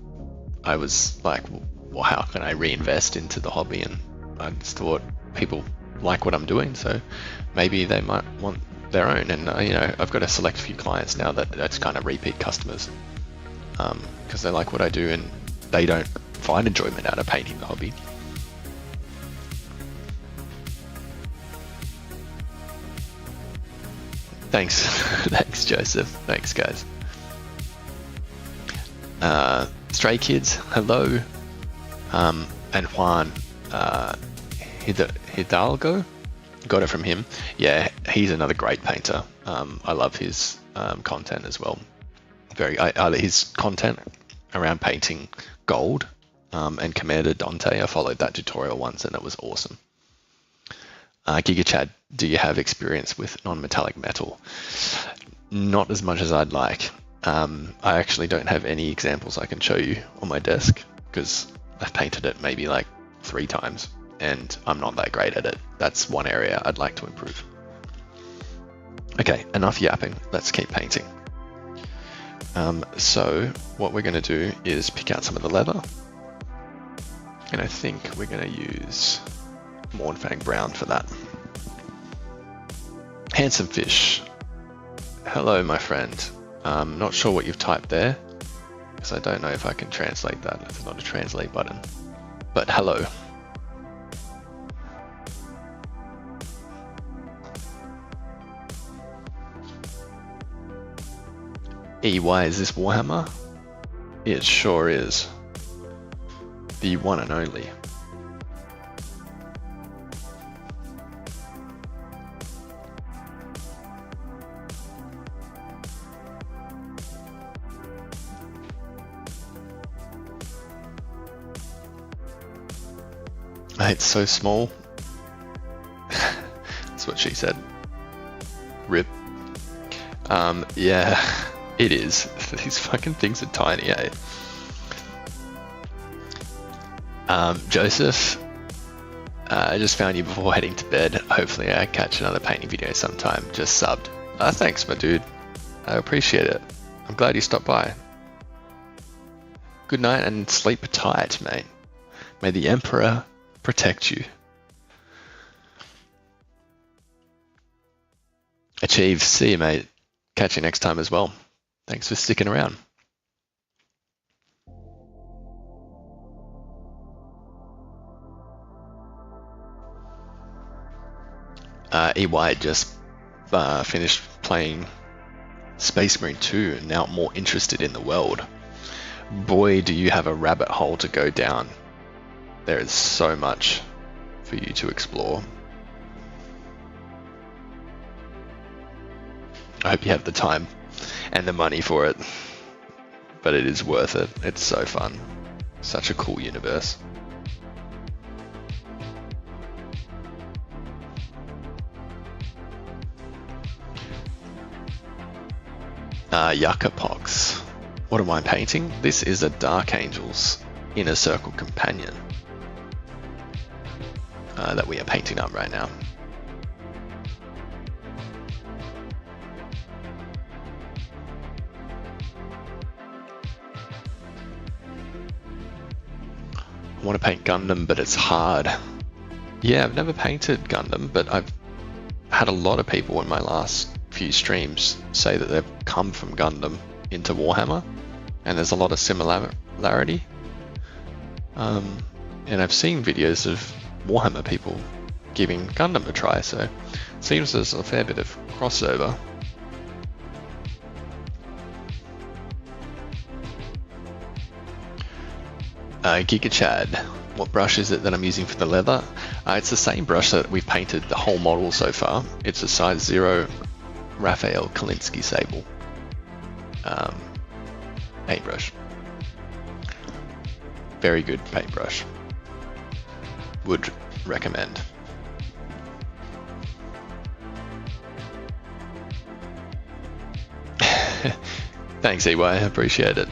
I was like, well, how can I reinvest into the hobby? And I just thought people like what I'm doing, so maybe they might want their own. And you know, I've got a select few clients now that's kind of repeat customers because they like what I do and they don't find enjoyment out of painting the hobby. Thanks. Thanks, Joseph. Thanks, guys. Stray Kids, hello. And Juan Hidalgo, got it from him. Yeah, he's another great painter. I love his content as well. His content around painting gold and Commander Dante, I followed that tutorial once and it was awesome. Giga Chad, do you have experience with non-metallic metal? Not as much as I'd like. I actually don't have any examples I can show you on my desk because I've painted it maybe like 3 times and I'm not that great at it. That's one area I'd like to improve. Okay, enough yapping. Let's keep painting. So what we're going to do is pick out some of the leather. And I think we're going to use Mornfang Brown for that. Handsome Fish. Hello, my friend. Not sure what you've typed there, because I don't know if I can translate that. It's not a translate button. But hello. EY, is this Warhammer? It sure is. The one and only. It's so small. That's what she said. Rip. Yeah, it is. These fucking things are tiny, eh? Joseph, I just found you before heading to bed. Hopefully I catch another painting video sometime. Just subbed. Thanks, my dude. I appreciate it. I'm glad you stopped by. Good night and sleep tight, mate. May the Emperor protect you. Achieve. See you, mate. Catch you next time as well. Thanks for sticking around. EY just finished playing Space Marine 2 and now more interested in the world. Boy, do you have a rabbit hole to go down. There is so much for you to explore. I hope you have the time and the money for it, but it is worth it. It's so fun. Such a cool universe. Yucca Pox. What am I painting? This is a Dark Angels Inner Circle Companion that we are painting up right now. I want to paint Gundam, but it's hard. Yeah, I've never painted Gundam, but I've had a lot of people in my last few streams say that they've come from Gundam into Warhammer, and there's a lot of similarity. And I've seen videos of Warhammer people giving Gundam a try, so it seems there's a fair bit of crossover. Giga Chad, what brush is it that I'm using for the leather? It's the same brush that we've painted the whole model so far. It's a size 0 Raphael Kalinsky Sable paintbrush. Very good paintbrush. Would recommend. Thanks, EY. I appreciate it.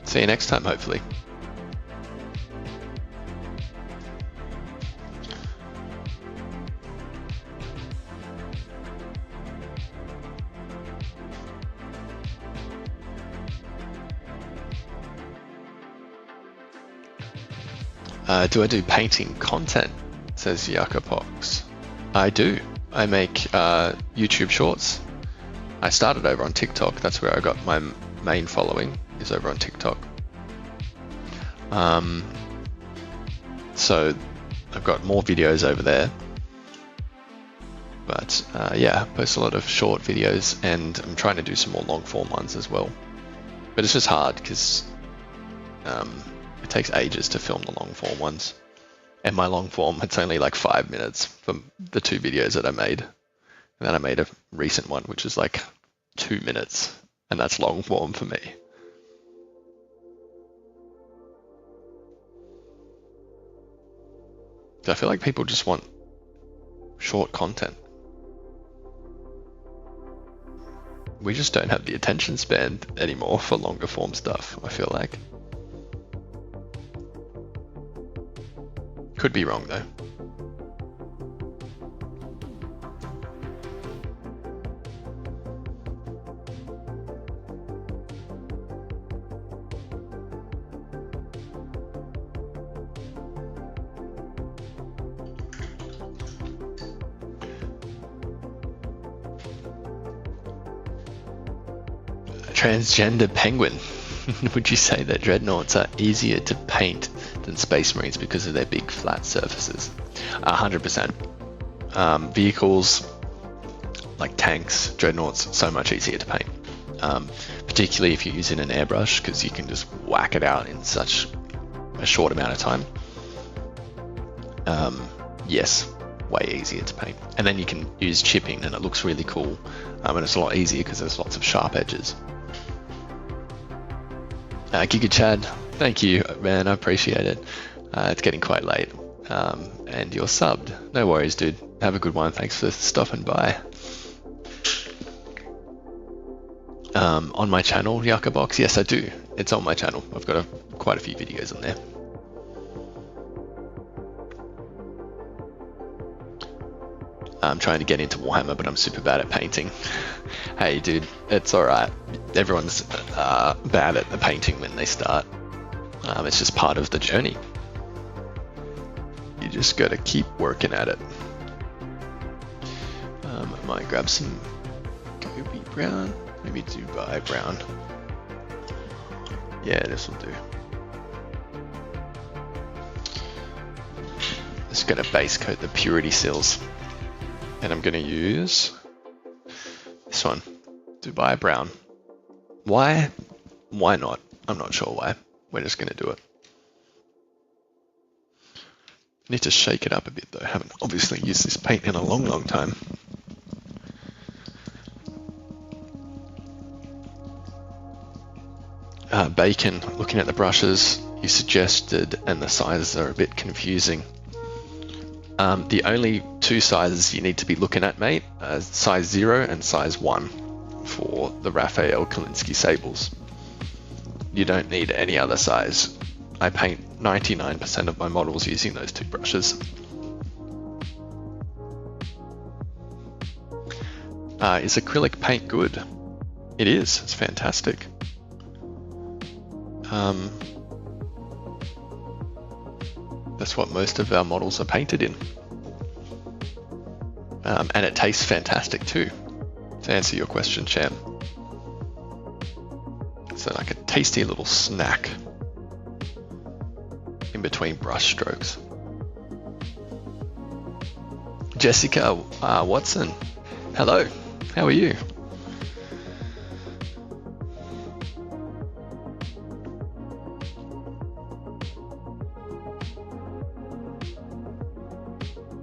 See you next time, hopefully. Do I do painting content? Says Yakapox. I do. I make YouTube shorts. I started over on TikTok. That's where I got my main following, is over on TikTok. So I've got more videos over there. But yeah, I post a lot of short videos, and I'm trying to do some more long form ones as well. But it's just hard because it takes ages to film the long form ones. And my long form, it's only like 5 minutes from the 2 videos that I made. And then I made a recent one, which is like 2 minutes. And that's long form for me. So I feel like people just want short content. We just don't have the attention span anymore for longer form stuff, I feel like. Could be wrong though. Transgender penguin. Would you say that dreadnoughts are easier to paint than Space Marines because of their big flat surfaces? 100%. Vehicles like tanks, dreadnoughts, so much easier to paint. Particularly if you're using an airbrush, because you can just whack it out in such a short amount of time. Yes, way easier to paint. And then you can use chipping and it looks really cool. And it's a lot easier because there's lots of sharp edges. Giga Chad, thank you, man. I appreciate it. It's getting quite late. And you're subbed. No worries, dude. Have a good one. Thanks for stopping by. On my channel, Yakabox, yes, I do. It's on my channel. I've got quite a few videos on there. I'm trying to get into Warhammer, but I'm super bad at painting. Hey, dude, it's alright. Everyone's bad at the painting when they start. It's just part of the journey. You just gotta keep working at it. I might grab some Gobi Brown, maybe Dubai Brown. Yeah, this will do. Just gonna base coat the purity seals. And I'm going to use this one, Dubai Brown. Why? Why not? I'm not sure why. We're just going to do it. Need to shake it up a bit though. Haven't obviously used this paint in a long, long time. Bacon, looking at the brushes you suggested, and the sizes are a bit confusing. The only 2 sizes you need to be looking at, mate, are size 0 and size 1 for the Raphael Kalinsky Sables. You don't need any other size. I paint 99% of my models using those 2 brushes. Is acrylic paint good? It is. It's fantastic. That's what most of our models are painted in. And it tastes fantastic too, to answer your question, Cham. So like a tasty little snack in between brush strokes. Jessica Watson, hello, how are you?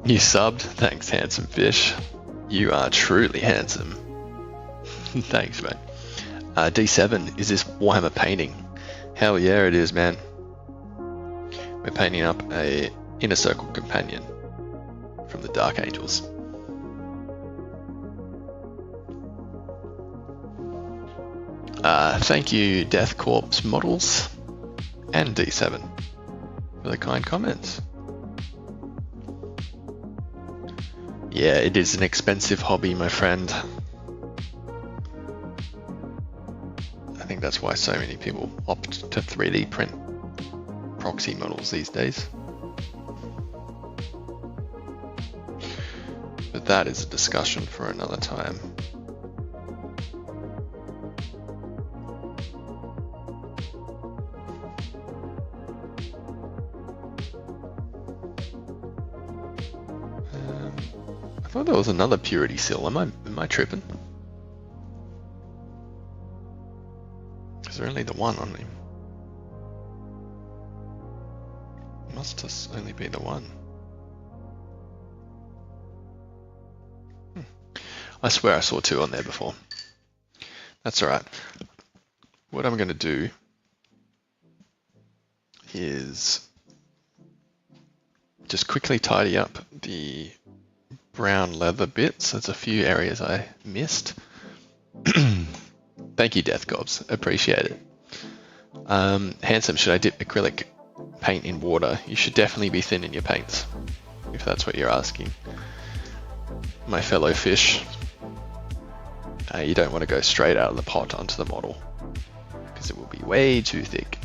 You subbed, thanks handsome fish. You are truly handsome. Thanks, mate. D7, is this Warhammer painting? Hell yeah, it is, man. We're painting up a Inner Circle companion from the Dark Angels. Thank you, Death Corpse Models and D7 for the kind comments. Yeah, it is an expensive hobby, my friend. I think that's why so many people opt to 3D print proxy models these days. But that is a discussion for another time. I thought there was another purity seal. Am I tripping? Is there only the one on him? Must just only be the one. I swear I saw two on there before. That's alright. What I'm going to do is just quickly tidy up the brown leather bits. There's a few areas I missed. Thank you, Death Gobs. Appreciate it. Handsome, should I dip acrylic paint in water? You should definitely be thin in your paints, if that's what you're asking. My fellow fish. You don't want to go straight out of the pot onto the model, because it will be way too thick.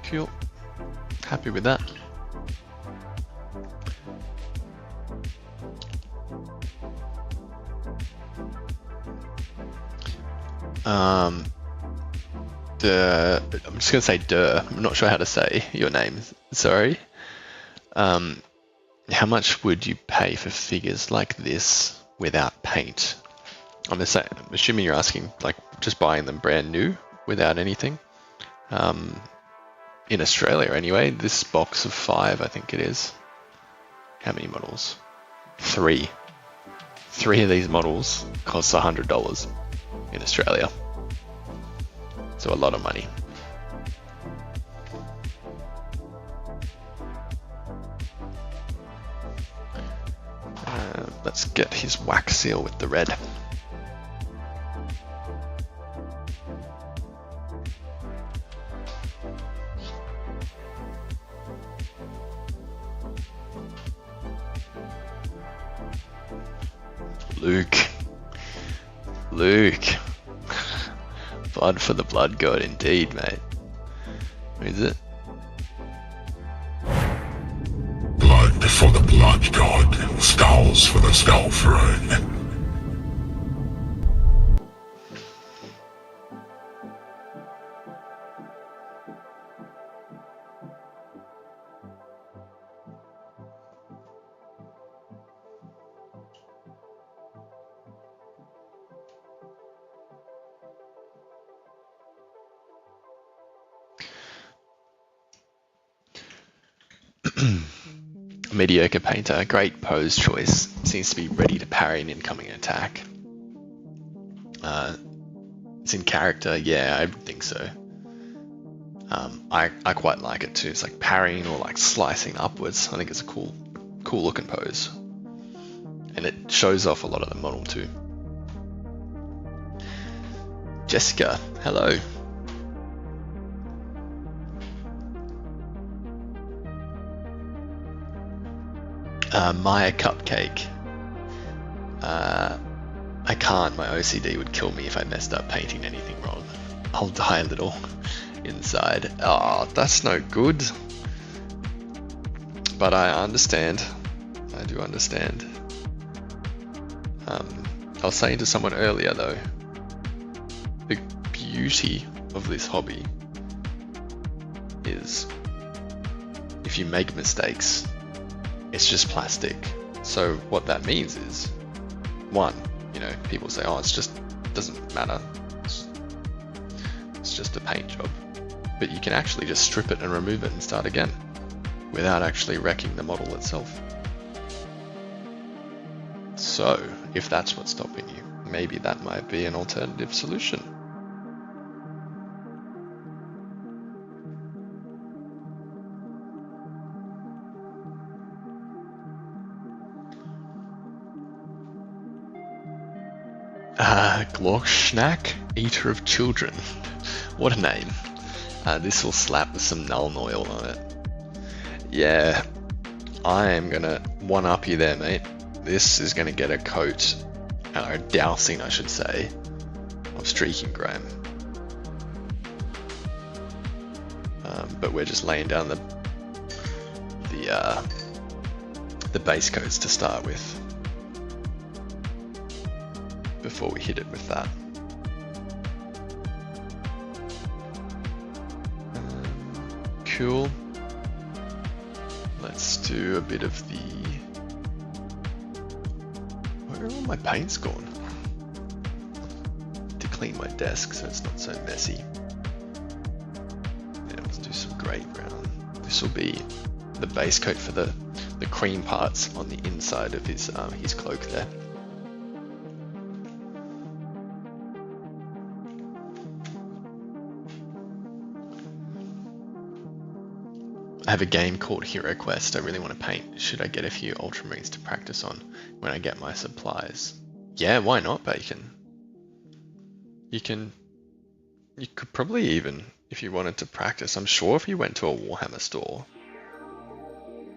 Cool. Happy with that. I'm just gonna say I'm not sure how to say your name, sorry. How much would you pay for figures like this without paint? I'm assuming you're asking like just buying them brand new without anything. In Australia anyway, this box of 5, I think it is. How many models? 3. 3 of these models costs $100 in Australia. So a lot of money. Let's get his wax seal with the red. Luke. Blood for the blood god indeed, mate. What is it? Blood for the blood god, skulls for the skull throne. Mediocre painter, great pose choice. Seems to be ready to parry an incoming attack. It's in character, yeah, I think so. I quite like it too. It's like parrying or like slicing upwards. I think it's a cool looking pose, and it shows off a lot of the model too. Jessica, hello. Maya Cupcake. I can't, my OCD would kill me if I messed up painting anything wrong. I'll die a little inside. Oh, that's no good. But I understand. I do understand. I was saying to someone earlier though, the beauty of this hobby is if you make mistakes, it's just plastic. So what that means is, one, you know, people say, oh, it's just doesn't matter. It's just a paint job. But you can actually just strip it and remove it and start again without actually wrecking the model itself. So if that's what's stopping you, maybe that might be an alternative solution. Glorschnack, Eater of Children. What a name. This will slap with some Nuln oil on it. Yeah, I am gonna one-up you there, mate. This is gonna get a coat, a dousing I should say, of streaking grime. But we're just laying down the base coats to start with, before we hit it with that. Cool. Let's do a bit of the... Where are all my paints gone? To clean my desk so it's not so messy. Yeah, let's do some grey brown. This will be the base coat for the cream parts on the inside of his cloak there. I have a game called Hero Quest I really want to paint. Should I get a few ultramarines to practice on when I get my supplies? Yeah, why not, Bacon? You could probably even, if you wanted to practice, I'm sure if you went to a Warhammer store,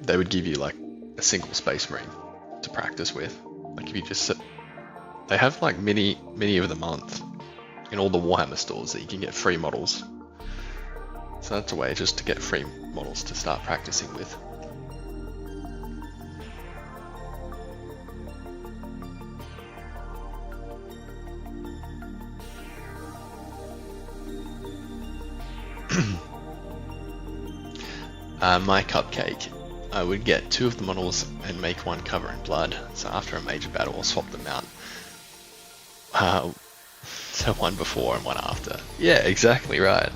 they would give you like a single Space Marine to practice with. Like if you just sit, they have like mini of the month in all the Warhammer stores that you can get free models. So that's a way just to get free models to start practicing with. My cupcake. I would get 2 of the models and make one cover in blood. So after a major battle, I'll swap them out. So one before and one after. Yeah, exactly right.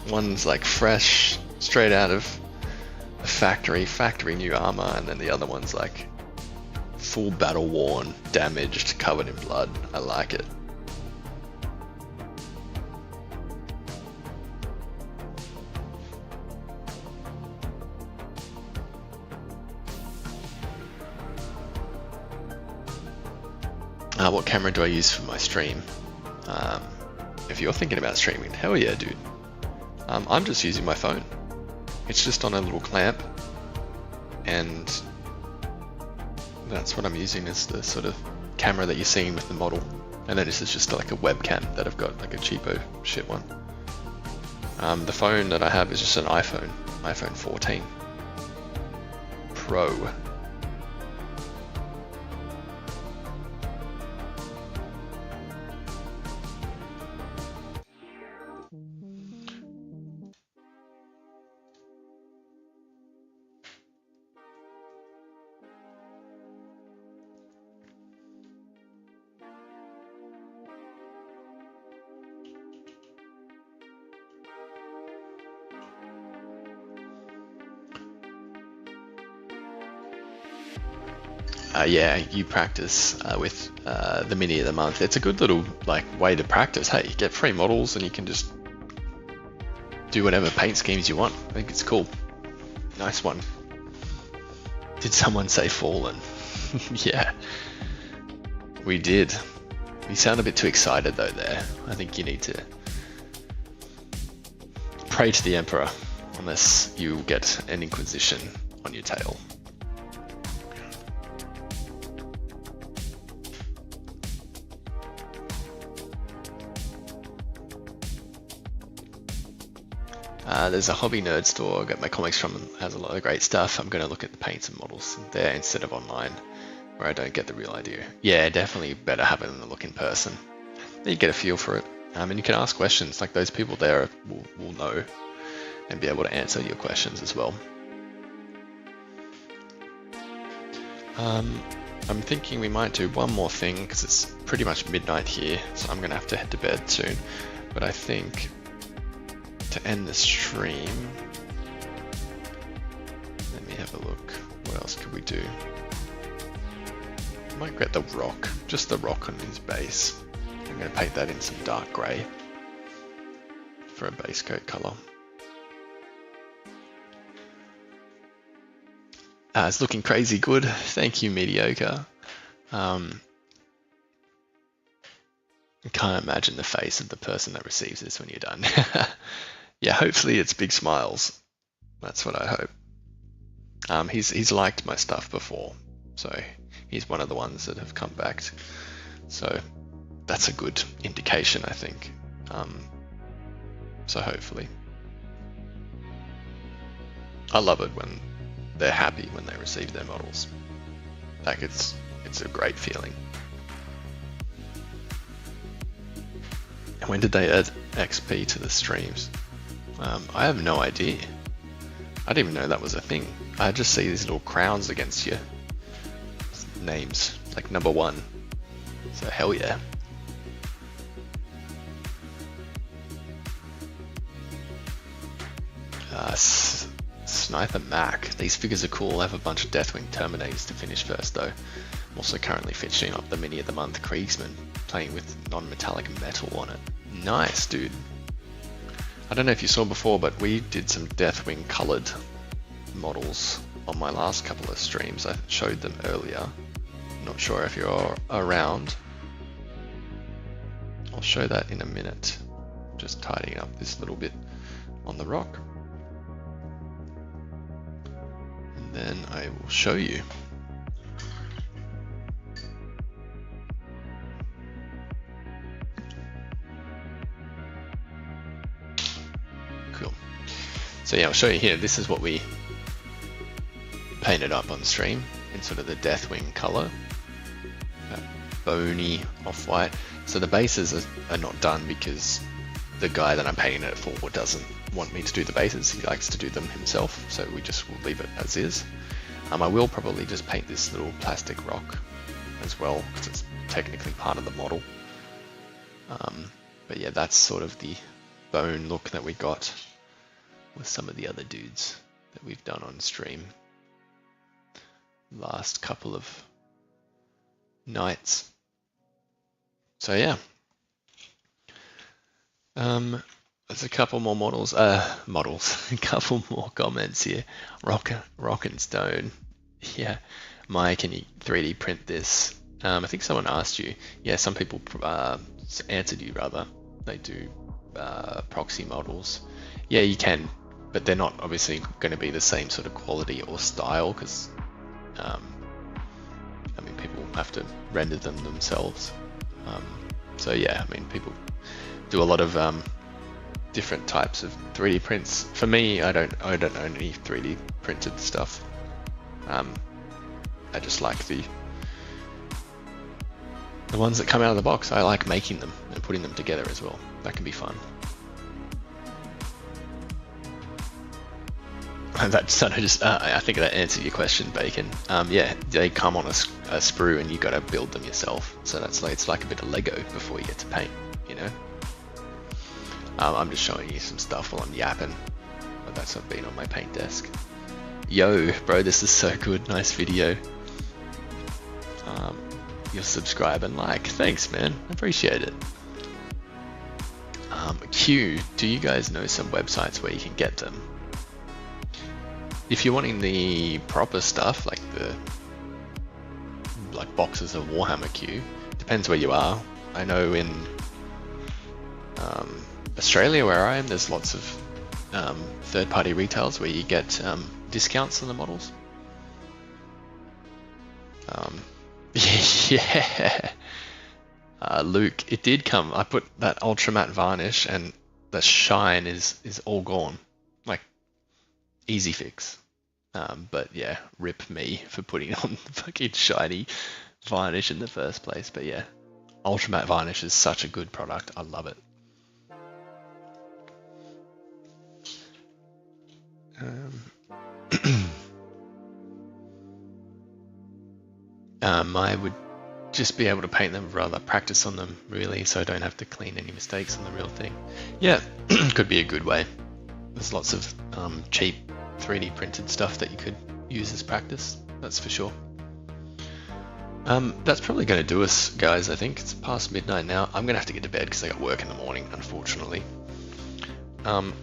One's like fresh, straight out of a factory new armor, and then the other one's like full battle worn, damaged, covered in blood. I like it. What camera do I use for my stream? If you're thinking about streaming, hell yeah, dude. I'm just using my phone. It's just on a little clamp, and that's what I'm using as the sort of camera that you're seeing with the model. And then this is just like a webcam that I've got, like a cheapo shit one. The phone that I have is just an iPhone 14 Pro. Yeah, you practice with the mini of the month. It's a good little like way to practice. Hey, you get free models and you can just do whatever paint schemes you want. I think it's cool. Nice one. Did someone say fallen? Yeah, we did. You sound a bit too excited though there. I think you need to pray to the Emperor, unless you get an Inquisition on your tail. There's a hobby nerd store I get my comics from, has a lot of great stuff. I'm going to look at the paints and models there instead of online, where I don't get the real idea. Yeah, definitely better having a look in person. Then you get a feel for it. And you can ask questions, like those people there will know and be able to answer your questions as well. I'm thinking we might do one more thing because it's pretty much midnight here, so I'm going to have to head to bed soon. But I think to end the stream, let me have a look. What else could we do? I might get the rock, just the rock on his base. I'm going to paint that in some dark grey for a base coat colour. It's looking crazy good. Thank you, Mediocre. I can't imagine the face of the person that receives this when you're done. Yeah, hopefully it's big smiles. That's what I hope. He's liked my stuff before, so he's one of the ones that have come back. So that's a good indication, I think. So hopefully. I love it when they're happy when they receive their models. Like it's a great feeling. And when did they add XP to the streams? I have no idea. I didn't even know that was a thing. I just see these little crowns against your names, like number 1. So hell yeah. Sniper Mac. These figures are cool. I have a bunch of Deathwing Terminators to finish first though. I'm also currently finishing up the Mini of the Month Kriegsman, playing with non-metallic metal on it. Nice, dude. I don't know if you saw before, but we did some Deathwing colored models on my last couple of streams. I showed them earlier. Not sure if you're around. I'll show that in a minute. Just tidying up this little bit on the rock. And then I will show you. Cool. So yeah, I'll show you here. This is what we painted up on stream in sort of the Deathwing color. That bony off-white. So the bases are not done because the guy that I'm painting it for doesn't want me to do the bases. He likes to do them himself, so we just will leave it as is. I will probably just paint this little plastic rock as well because it's technically part of the model. But yeah, that's sort of the bone look that we got with some of the other dudes that we've done on stream last couple of nights. So yeah. There's a couple more a couple more comments here. Rock and Stone. Yeah. Mike, can you 3D print this? I think someone asked you. Yeah, some people answered you rather. They do proxy models. Yeah, you can, but they're not obviously going to be the same sort of quality or style because, I mean, people have to render them themselves. So yeah, I mean, people do a lot of different types of 3D prints. For me, I don't own any 3D printed stuff. I just like the ones that come out of the box. I like making them and putting them together as well. That can be fun. I think that answered your question, Bacon. Yeah, they come on a sprue and you got to build them yourself. So that's like, it's like a bit of Lego before you get to paint, you know. I'm just showing you some stuff while I'm yapping, but that's not been on my paint desk. Yo, bro, this is so good. Nice video. You'll subscribe and like. Thanks, man. I appreciate it. Q, do you guys know some websites where you can get them? If you're wanting the proper stuff, like boxes of Warhammer Q, depends where you are. I know in Australia, where I am, there's lots of third-party retails where you get discounts on the models. Yeah, Luke, it did come. I put that ultra matte varnish, and the shine is all gone. Like, easy fix. But yeah, rip me for putting on fucking shiny varnish in the first place. But yeah, ultra matte varnish is such a good product. I love it. I would just be able to paint them, rather practice on them really, so I don't have to clean any mistakes on the real thing. Yeah, could be a good way. There's lots of cheap 3D printed stuff that you could use as practice, that's for sure. That's probably going to do us, guys. I think it's past midnight now. I'm going to have to get to bed because I got work in the morning, unfortunately.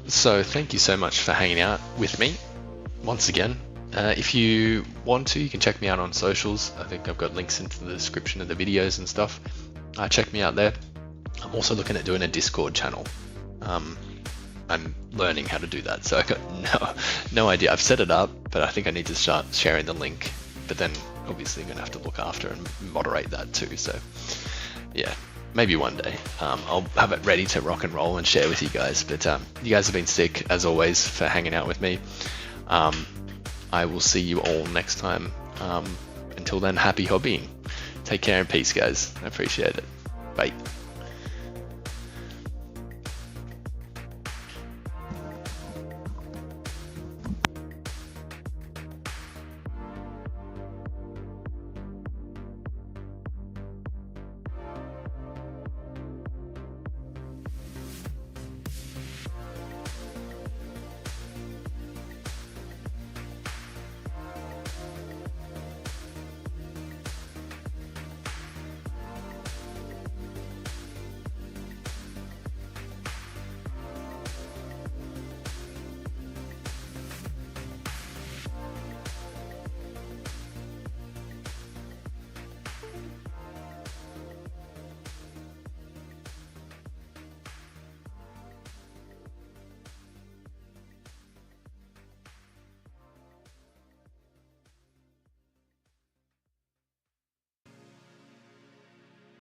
So thank you so much for hanging out with me once again. If you want to, you can check me out on socials. I think I've got links into the description of the videos and stuff. Check me out there. I'm also looking at doing a Discord channel. I'm learning how to do that, so I got no idea. I've set it up, but I think I need to start sharing the link. But then obviously I'm gonna have to look after and moderate that too. So yeah, maybe one day I'll have it ready to rock and roll and share with you guys. But you guys have been sick as always for hanging out with me. I will see you all next time. Until then, happy hobbying. Take care and peace, guys. I appreciate it. Bye.